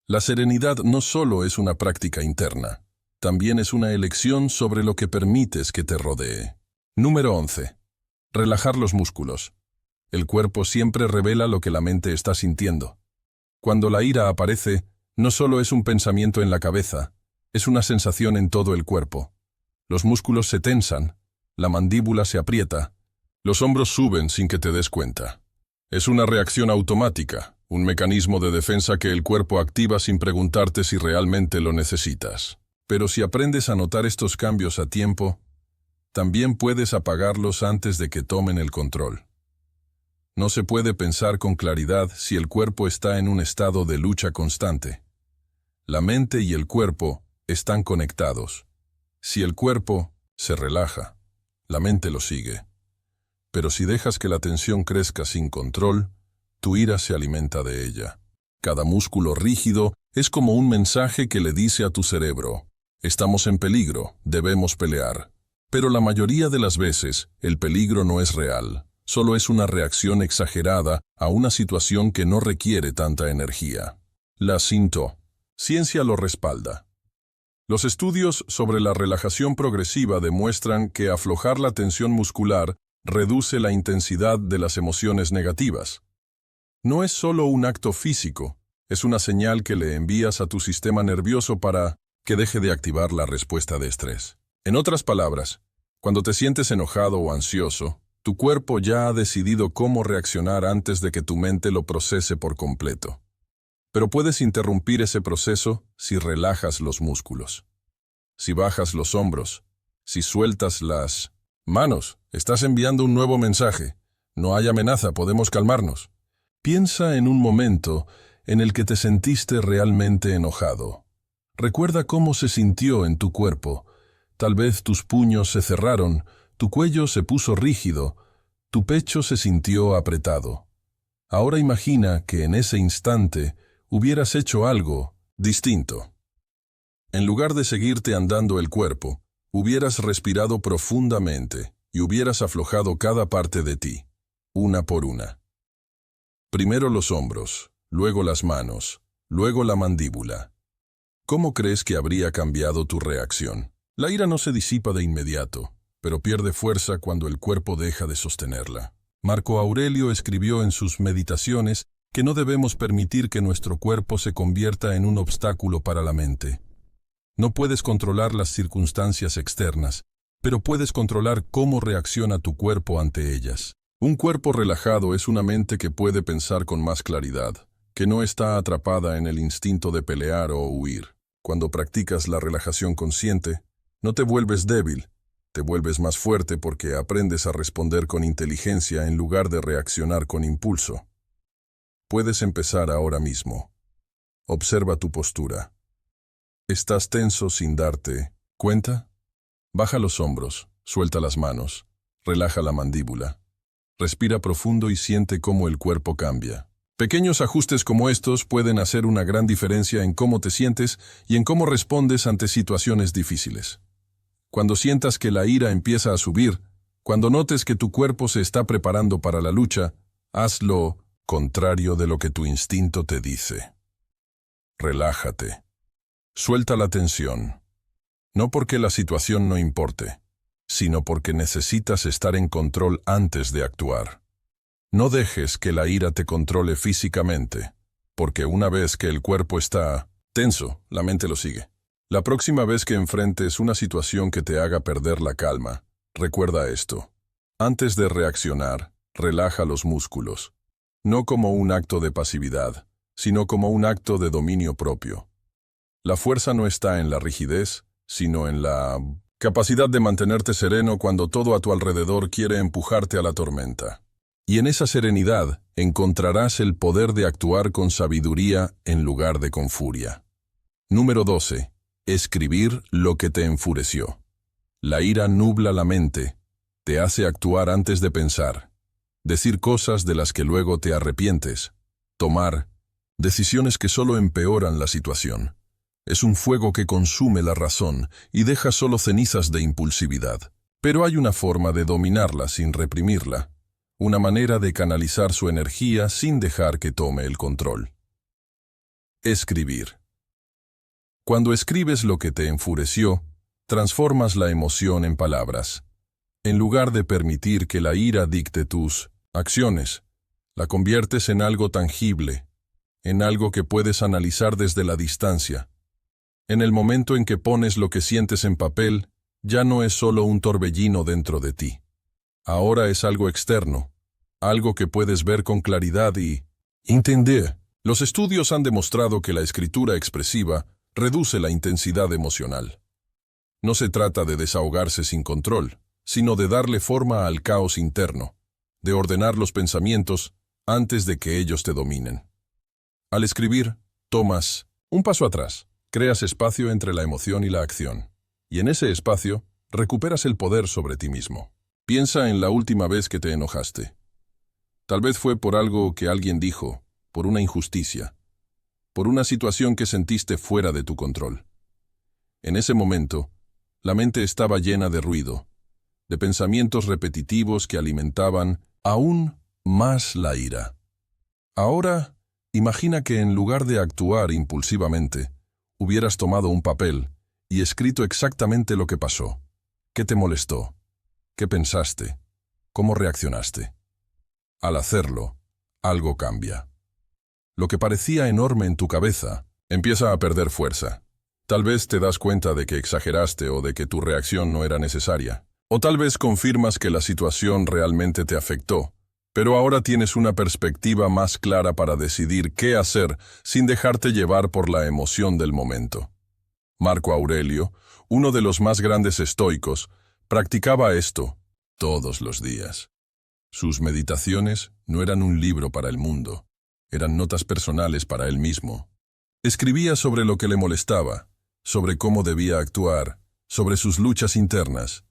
La serenidad no solo es una práctica interna, también es una elección sobre lo que permites que te rodee. Número 11. Relajar los músculos. El cuerpo siempre revela lo que la mente está sintiendo. Cuando la ira aparece, no solo es un pensamiento en la cabeza, es una sensación en todo el cuerpo. Los músculos se tensan, la mandíbula se aprieta, los hombros suben sin que te des cuenta. Es una reacción automática, un mecanismo de defensa que el cuerpo activa sin preguntarte si realmente lo necesitas. Pero si aprendes a notar estos cambios a tiempo, también puedes apagarlos antes de que tomen el control. No se puede pensar con claridad si el cuerpo está en un estado de lucha constante. La mente y el cuerpo están conectados. Si el cuerpo se relaja, la mente lo sigue. Pero si dejas que la tensión crezca sin control, tu ira se alimenta de ella. Cada músculo rígido es como un mensaje que le dice a tu cerebro: estamos en peligro, debemos pelear. Pero la mayoría de las veces, el peligro no es real, solo es una reacción exagerada a una situación que no requiere tanta energía. La ciencia lo respalda. Los estudios sobre la relajación progresiva demuestran que aflojar la tensión muscular reduce la intensidad de las emociones negativas. No es solo un acto físico, es una señal que le envías a tu sistema nervioso para que deje de activar la respuesta de estrés. En otras palabras, cuando te sientes enojado o ansioso, tu cuerpo ya ha decidido cómo reaccionar antes de que tu mente lo procese por completo. Pero puedes interrumpir ese proceso si relajas los músculos. Si bajas los hombros, si sueltas las manos, estás enviando un nuevo mensaje. No hay amenaza, podemos calmarnos. Piensa en un momento en el que te sentiste realmente enojado. Recuerda cómo se sintió en tu cuerpo. Tal vez tus puños se cerraron, tu cuello se puso rígido, tu pecho se sintió apretado. Ahora imagina que en ese instante hubieras hecho algo distinto. En lugar de seguirte andando el cuerpo, hubieras respirado profundamente y hubieras aflojado cada parte de ti, una por una. Primero los hombros, luego las manos, luego la mandíbula. ¿Cómo crees que habría cambiado tu reacción? La ira no se disipa de inmediato, pero pierde fuerza cuando el cuerpo deja de sostenerla. Marco Aurelio escribió en sus Meditaciones que no debemos permitir que nuestro cuerpo se convierta en un obstáculo para la mente. No puedes controlar las circunstancias externas, pero puedes controlar cómo reacciona tu cuerpo ante ellas. Un cuerpo relajado es una mente que puede pensar con más claridad, que no está atrapada en el instinto de pelear o huir. Cuando practicas la relajación consciente, no te vuelves débil, te vuelves más fuerte porque aprendes a responder con inteligencia en lugar de reaccionar con impulso. Puedes empezar ahora mismo. Observa tu postura. ¿Estás tenso sin darte cuenta? Baja los hombros, suelta las manos, relaja la mandíbula. Respira profundo y siente cómo el cuerpo cambia. Pequeños ajustes como estos pueden hacer una gran diferencia en cómo te sientes y en cómo respondes ante situaciones difíciles. Cuando sientas que la ira empieza a subir, cuando notes que tu cuerpo se está preparando para la lucha, haz lo contrario de lo que tu instinto te dice. Relájate. Suelta la tensión. No porque la situación no importe, sino porque necesitas estar en control antes de actuar. No dejes que la ira te controle físicamente, porque una vez que el cuerpo está tenso, la mente lo sigue. La próxima vez que enfrentes una situación que te haga perder la calma, recuerda esto. Antes de reaccionar, relaja los músculos, no como un acto de pasividad, sino como un acto de dominio propio. La fuerza no está en la rigidez, sino en la capacidad de mantenerte sereno cuando todo a tu alrededor quiere empujarte a la tormenta. Y en esa serenidad encontrarás el poder de actuar con sabiduría en lugar de con furia. Número 12. Escribir lo que te enfureció. La ira nubla la mente, te hace actuar antes de pensar, decir cosas de las que luego te arrepientes, tomar decisiones que solo empeoran la situación. Es un fuego que consume la razón y deja solo cenizas de impulsividad. Pero hay una forma de dominarla sin reprimirla, una manera de canalizar su energía sin dejar que tome el control. Escribir. Cuando escribes lo que te enfureció, transformas la emoción en palabras. En lugar de permitir que la ira dicte tus acciones, la conviertes en algo tangible, en algo que puedes analizar desde la distancia. En el momento en que pones lo que sientes en papel, ya no es solo un torbellino dentro de ti. Ahora es algo externo, algo que puedes ver con claridad y entender. Los estudios han demostrado que la escritura expresiva reduce la intensidad emocional. No se trata de desahogarse sin control, sino de darle forma al caos interno, de ordenar los pensamientos antes de que ellos te dominen. Al escribir, tomas un paso atrás, creas espacio entre la emoción y la acción, y en ese espacio recuperas el poder sobre ti mismo. Piensa en la última vez que te enojaste. Tal vez fue por algo que alguien dijo, por una injusticia, por una situación que sentiste fuera de tu control. En ese momento, la mente estaba llena de ruido, de pensamientos repetitivos que alimentaban aún más la ira. Ahora, imagina que en lugar de actuar impulsivamente, hubieras tomado un papel y escrito exactamente lo que pasó. ¿Qué te molestó? ¿Qué pensaste? ¿Cómo reaccionaste? Al hacerlo, algo cambia. Lo que parecía enorme en tu cabeza empieza a perder fuerza. Tal vez te das cuenta de que exageraste o de que tu reacción no era necesaria. O tal vez confirmas que la situación realmente te afectó, pero ahora tienes una perspectiva más clara para decidir qué hacer sin dejarte llevar por la emoción del momento. Marco Aurelio, uno de los más grandes estoicos, practicaba esto todos los días. Sus meditaciones no eran un libro para el mundo, eran notas personales para él mismo. Escribía sobre lo que le molestaba, sobre cómo debía actuar, sobre sus luchas internas,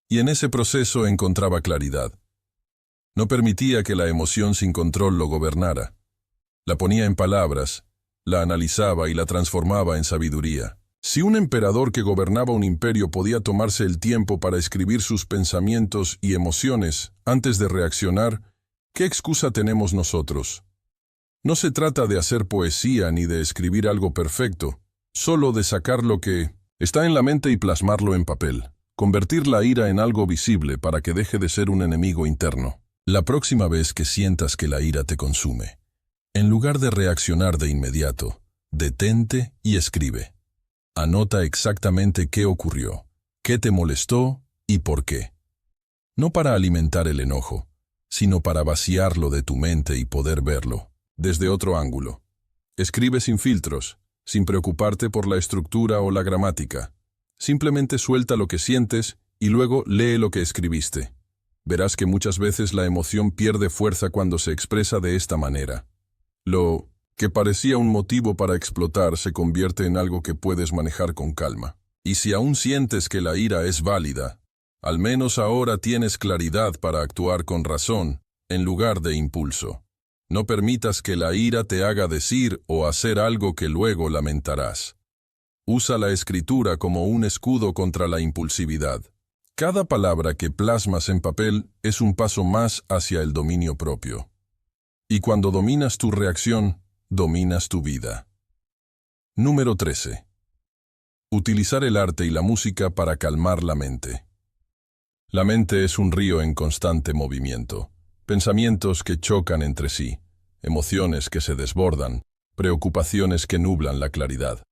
y en ese proceso encontraba claridad. No permitía que la emoción sin control lo gobernara. La ponía en palabras, la analizaba y la transformaba en sabiduría. Si un emperador que gobernaba un imperio podía tomarse el tiempo para escribir sus pensamientos y emociones antes de reaccionar, ¿qué excusa tenemos nosotros? No se trata de hacer poesía ni de escribir algo perfecto, solo de sacar lo que está en la mente y plasmarlo en papel, convertir la ira en algo visible para que deje de ser un enemigo interno. La próxima vez que sientas que la ira te consume, en lugar de reaccionar de inmediato, detente y escribe. Anota exactamente qué ocurrió, qué te molestó y por qué. No para alimentar el enojo, sino para vaciarlo de tu mente y poder verlo desde otro ángulo. Escribe sin filtros, sin preocuparte por la estructura o la gramática. Simplemente suelta lo que sientes y luego lee lo que escribiste. Verás que muchas veces la emoción pierde fuerza cuando se expresa de esta manera. Lo que parecía un motivo para explotar se convierte en algo que puedes manejar con calma. Y si aún sientes que la ira es válida, al menos ahora tienes claridad para actuar con razón, en lugar de impulso. No permitas que la ira te haga decir o hacer algo que luego lamentarás. Usa la escritura como un escudo contra la impulsividad. Cada palabra que plasmas en papel es un paso más hacia el dominio propio. Y cuando dominas tu reacción, dominas tu vida. Número 13. Utilizar el arte y la música para calmar la mente. La mente es un río en constante movimiento. Pensamientos que chocan entre sí, emociones que se desbordan, preocupaciones que nublan la claridad.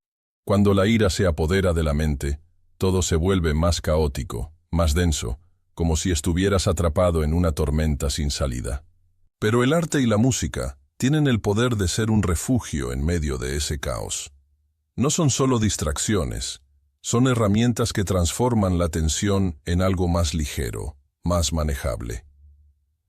Cuando la ira se apodera de la mente, todo se vuelve más caótico, más denso, como si estuvieras atrapado en una tormenta sin salida. Pero el arte y la música tienen el poder de ser un refugio en medio de ese caos. No son solo distracciones, son herramientas que transforman la tensión en algo más ligero, más manejable.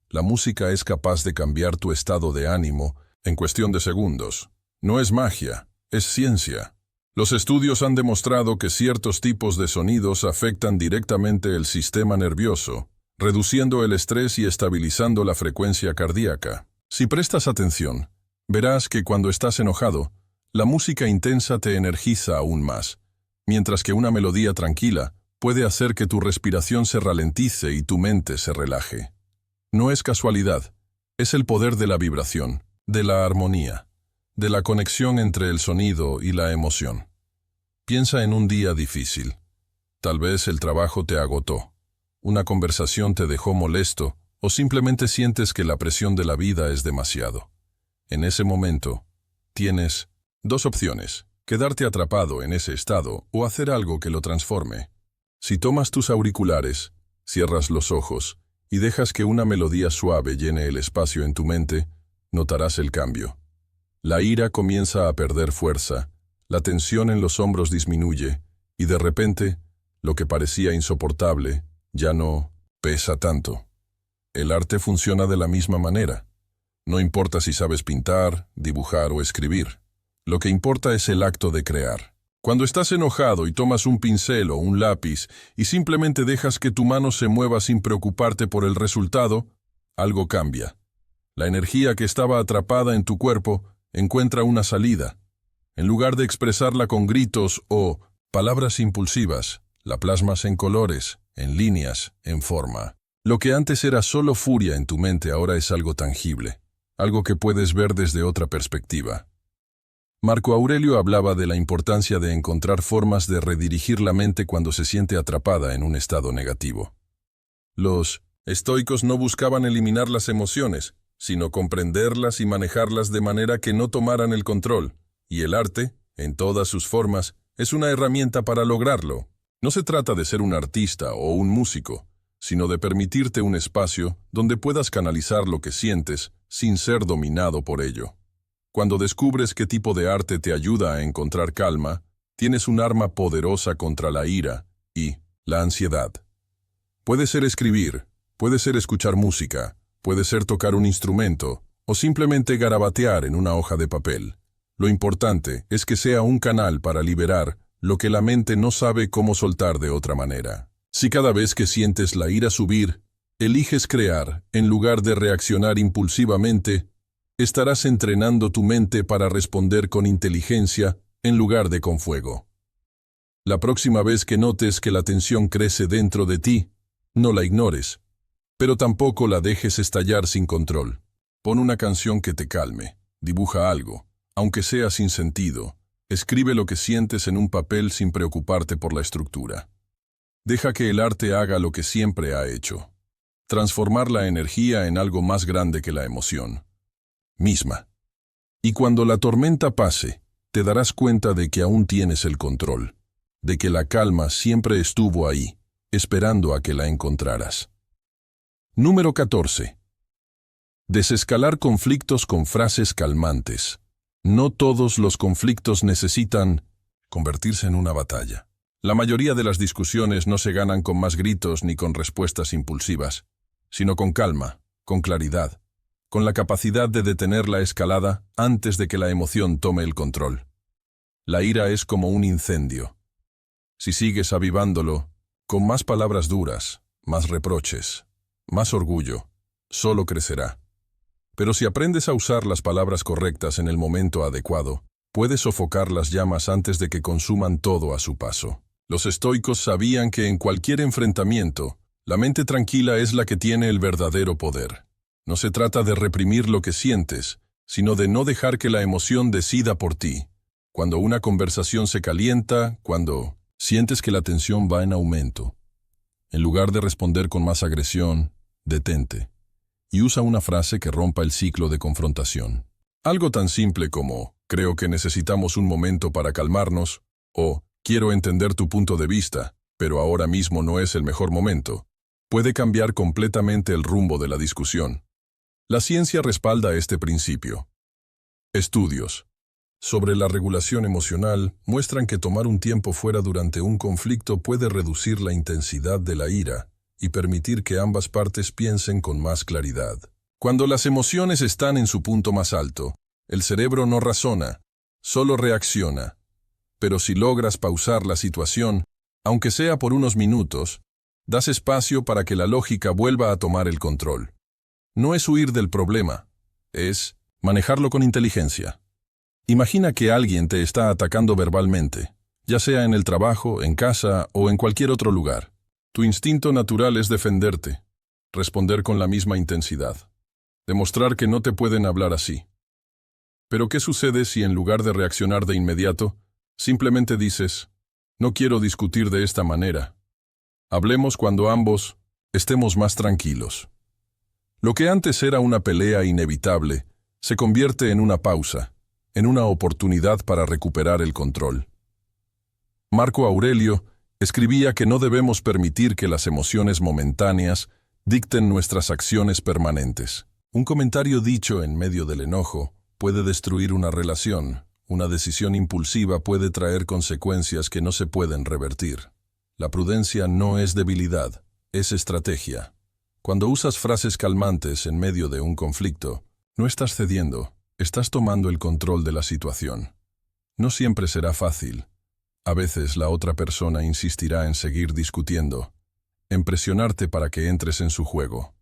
La música es capaz de cambiar tu estado de ánimo en cuestión de segundos. No es magia, es ciencia. Los estudios han demostrado que ciertos tipos de sonidos afectan directamente el sistema nervioso, reduciendo el estrés y estabilizando la frecuencia cardíaca. Si prestas atención, verás que cuando estás enojado, la música intensa te energiza aún más, mientras que una melodía tranquila puede hacer que tu respiración se ralentice y tu mente se relaje. No es casualidad, es el poder de la vibración, de la armonía, de la conexión entre el sonido y la emoción. Piensa en un día difícil. Tal vez el trabajo te agotó, una conversación te dejó molesto o simplemente sientes que la presión de la vida es demasiado. En ese momento, tienes dos opciones: quedarte atrapado en ese estado o hacer algo que lo transforme. Si tomas tus auriculares, cierras los ojos y dejas que una melodía suave llene el espacio en tu mente, notarás el cambio. La ira comienza a perder fuerza, la tensión en los hombros disminuye y de repente, lo que parecía insoportable ya no pesa tanto. El arte funciona de la misma manera. No importa si sabes pintar, dibujar o escribir. Lo que importa es el acto de crear. Cuando estás enojado y tomas un pincel o un lápiz y simplemente dejas que tu mano se mueva sin preocuparte por el resultado, algo cambia. La energía que estaba atrapada en tu cuerpo encuentra una salida. En lugar de expresarla con gritos o palabras impulsivas, la plasmas en colores, en líneas, en forma. Lo que antes era solo furia en tu mente ahora es algo tangible, algo que puedes ver desde otra perspectiva. Marco Aurelio hablaba de la importancia de encontrar formas de redirigir la mente cuando se siente atrapada en un estado negativo. Los estoicos no buscaban eliminar las emociones, sino comprenderlas y manejarlas de manera que no tomaran el control, y el arte, en todas sus formas, es una herramienta para lograrlo. No se trata de ser un artista o un músico, sino de permitirte un espacio donde puedas canalizar lo que sientes sin ser dominado por ello. Cuando descubres qué tipo de arte te ayuda a encontrar calma, tienes un arma poderosa contra la ira y la ansiedad. Puede ser escribir, puede ser escuchar música, puede ser tocar un instrumento o simplemente garabatear en una hoja de papel. Lo importante es que sea un canal para liberar lo que la mente no sabe cómo soltar de otra manera. Si cada vez que sientes la ira subir, eliges crear en lugar de reaccionar impulsivamente, estarás entrenando tu mente para responder con inteligencia en lugar de con fuego. La próxima vez que notes que la tensión crece dentro de ti, no la ignores, pero tampoco la dejes estallar sin control. Pon una canción que te calme, dibuja algo, aunque sea sin sentido, escribe lo que sientes en un papel sin preocuparte por la estructura. Deja que el arte haga lo que siempre ha hecho, transformar la energía en algo más grande que la emoción misma. Y cuando la tormenta pase, te darás cuenta de que aún tienes el control, de que la calma siempre estuvo ahí, esperando a que la encontraras. Número 14. Desescalar conflictos con frases calmantes. No todos los conflictos necesitan convertirse en una batalla. La mayoría de las discusiones no se ganan con más gritos ni con respuestas impulsivas, sino con calma, con claridad, con la capacidad de detener la escalada antes de que la emoción tome el control. La ira es como un incendio. Si sigues avivándolo, con más palabras duras, más reproches, más orgullo, solo crecerá. Pero si aprendes a usar las palabras correctas en el momento adecuado, puedes sofocar las llamas antes de que consuman todo a su paso. Los estoicos sabían que en cualquier enfrentamiento, la mente tranquila es la que tiene el verdadero poder. No se trata de reprimir lo que sientes, sino de no dejar que la emoción decida por ti. Cuando una conversación se calienta, cuando sientes que la tensión va en aumento, en lugar de responder con más agresión, detente y usa una frase que rompa el ciclo de confrontación. Algo tan simple como, creo que necesitamos un momento para calmarnos, o, quiero entender tu punto de vista, pero ahora mismo no es el mejor momento, puede cambiar completamente el rumbo de la discusión. La ciencia respalda este principio. Estudios sobre la regulación emocional muestran que tomar un tiempo fuera durante un conflicto puede reducir la intensidad de la ira y permitir que ambas partes piensen con más claridad. Cuando las emociones están en su punto más alto, el cerebro no razona, solo reacciona. Pero si logras pausar la situación, aunque sea por unos minutos, das espacio para que la lógica vuelva a tomar el control. No es huir del problema, es manejarlo con inteligencia. Imagina que alguien te está atacando verbalmente, ya sea en el trabajo, en casa o en cualquier otro lugar. Tu instinto natural es defenderte, responder con la misma intensidad, demostrar que no te pueden hablar así. Pero ¿qué sucede si en lugar de reaccionar de inmediato, simplemente dices, no quiero discutir de esta manera? Hablemos cuando ambos estemos más tranquilos. Lo que antes era una pelea inevitable, se convierte en una pausa, en una oportunidad para recuperar el control. Marco Aurelio escribía que no debemos permitir que las emociones momentáneas dicten nuestras acciones permanentes. Un comentario dicho en medio del enojo puede destruir una relación. Una decisión impulsiva puede traer consecuencias que no se pueden revertir. La prudencia no es debilidad, es estrategia. Cuando usas frases calmantes en medio de un conflicto, no estás cediendo, estás tomando el control de la situación. No siempre será fácil. A veces la otra persona insistirá en seguir discutiendo, en presionarte para que entres en su juego.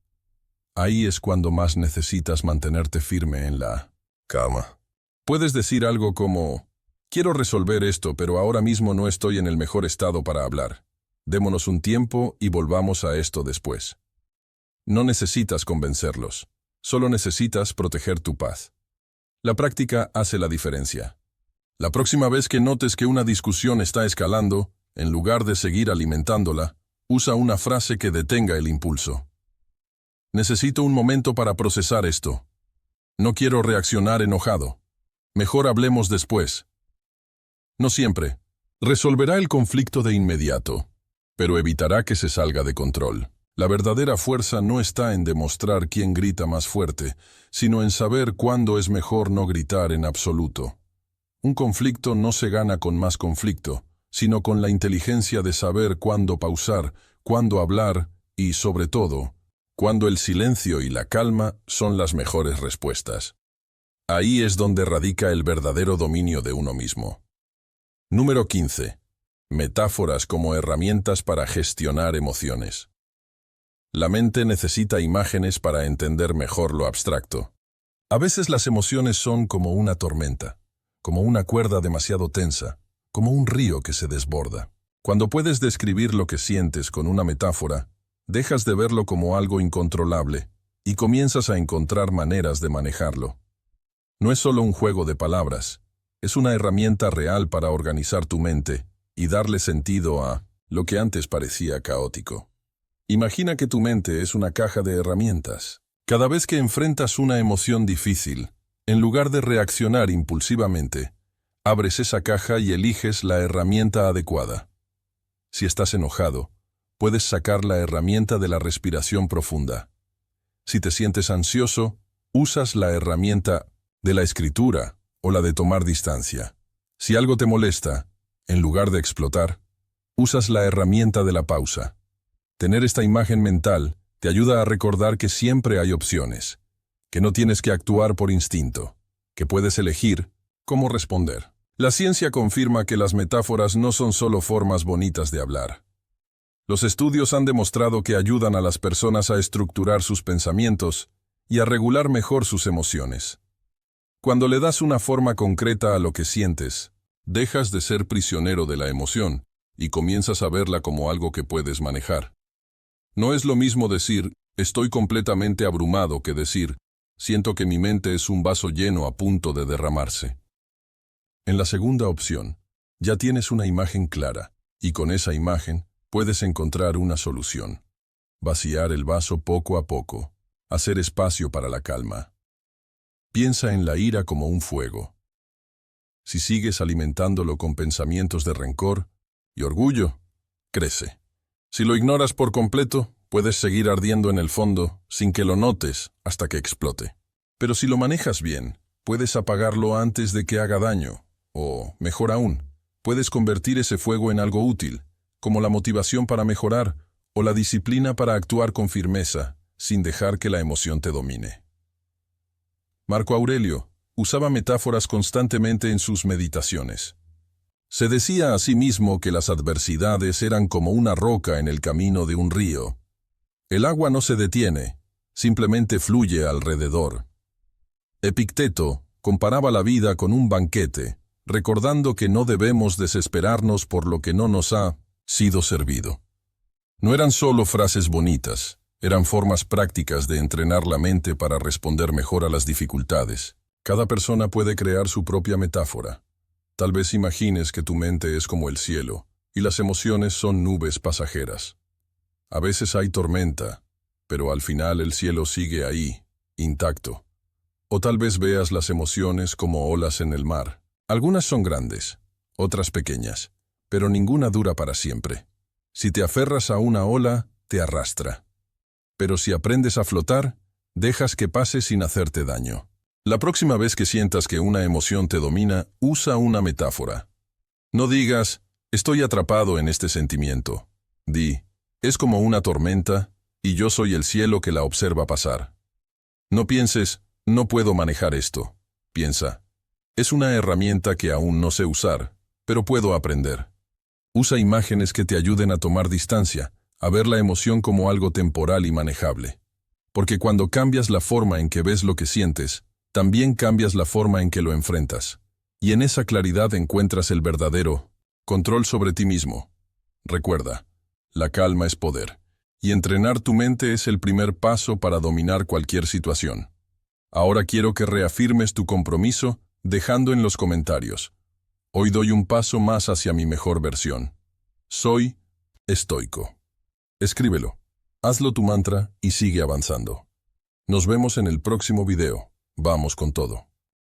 Ahí es cuando más necesitas mantenerte firme en la calma. Puedes decir algo como, quiero resolver esto, pero ahora mismo no estoy en el mejor estado para hablar. Démonos un tiempo y volvamos a esto después. No necesitas convencerlos, solo necesitas proteger tu paz. La práctica hace la diferencia. La próxima vez que notes que una discusión está escalando, en lugar de seguir alimentándola, usa una frase que detenga el impulso. Necesito un momento para procesar esto. No quiero reaccionar enojado. Mejor hablemos después. No siempre resolverá el conflicto de inmediato, pero evitará que se salga de control. La verdadera fuerza no está en demostrar quién grita más fuerte, sino en saber cuándo es mejor no gritar en absoluto. Un conflicto no se gana con más conflicto, sino con la inteligencia de saber cuándo pausar, cuándo hablar y, sobre todo, cuándo el silencio y la calma son las mejores respuestas. Ahí es donde radica el verdadero dominio de uno mismo. Número 15. Metáforas como herramientas para gestionar emociones. La mente necesita imágenes para entender mejor lo abstracto. A veces las emociones son como una tormenta, como una cuerda demasiado tensa, como un río que se desborda. Cuando puedes describir lo que sientes con una metáfora, dejas de verlo como algo incontrolable y comienzas a encontrar maneras de manejarlo. No es solo un juego de palabras, es una herramienta real para organizar tu mente y darle sentido a lo que antes parecía caótico. Imagina que tu mente es una caja de herramientas. Cada vez que enfrentas una emoción difícil, en lugar de reaccionar impulsivamente, abres esa caja y eliges la herramienta adecuada. Si estás enojado, puedes sacar la herramienta de la respiración profunda. Si te sientes ansioso, usas la herramienta de la escritura o la de tomar distancia. Si algo te molesta, en lugar de explotar, usas la herramienta de la pausa. Tener esta imagen mental te ayuda a recordar que siempre hay opciones, que no tienes que actuar por instinto, que puedes elegir cómo responder. La ciencia confirma que las metáforas no son solo formas bonitas de hablar. Los estudios han demostrado que ayudan a las personas a estructurar sus pensamientos y a regular mejor sus emociones. Cuando le das una forma concreta a lo que sientes, dejas de ser prisionero de la emoción y comienzas a verla como algo que puedes manejar. No es lo mismo decir, estoy completamente abrumado, que decir, siento que mi mente es un vaso lleno a punto de derramarse. En la segunda opción, ya tienes una imagen clara, y con esa imagen puedes encontrar una solución. Vaciar el vaso poco a poco, hacer espacio para la calma. Piensa en la ira como un fuego. Si sigues alimentándolo con pensamientos de rencor y orgullo, crece. Si lo ignoras por completo, puedes seguir ardiendo en el fondo sin que lo notes hasta que explote. Pero si lo manejas bien, puedes apagarlo antes de que haga daño, o, mejor aún, puedes convertir ese fuego en algo útil, como la motivación para mejorar o la disciplina para actuar con firmeza, sin dejar que la emoción te domine. Marco Aurelio usaba metáforas constantemente en sus meditaciones. Se decía a sí mismo que las adversidades eran como una roca en el camino de un río. El agua no se detiene, simplemente fluye alrededor. Epicteto comparaba la vida con un banquete, recordando que no debemos desesperarnos por lo que no nos ha sido servido. No eran solo frases bonitas, eran formas prácticas de entrenar la mente para responder mejor a las dificultades. Cada persona puede crear su propia metáfora. Tal vez imagines que tu mente es como el cielo, y las emociones son nubes pasajeras. A veces hay tormenta, pero al final el cielo sigue ahí, intacto. O tal vez veas las emociones como olas en el mar. Algunas son grandes, otras pequeñas, pero ninguna dura para siempre. Si te aferras a una ola, te arrastra. Pero si aprendes a flotar, dejas que pase sin hacerte daño. La próxima vez que sientas que una emoción te domina, usa una metáfora. No digas, estoy atrapado en este sentimiento. Di, es como una tormenta, y yo soy el cielo que la observa pasar. No pienses, no puedo manejar esto. Piensa, es una herramienta que aún no sé usar, pero puedo aprender. Usa imágenes que te ayuden a tomar distancia, a ver la emoción como algo temporal y manejable. Porque cuando cambias la forma en que ves lo que sientes, también cambias la forma en que lo enfrentas. Y en esa claridad encuentras el verdadero control sobre ti mismo. Recuerda, la calma es poder, y entrenar tu mente es el primer paso para dominar cualquier situación. Ahora quiero que reafirmes tu compromiso dejando en los comentarios. Hoy doy un paso más hacia mi mejor versión. Soy estoico. Escríbelo, hazlo tu mantra y sigue avanzando. Nos vemos en el próximo video. Vamos con todo.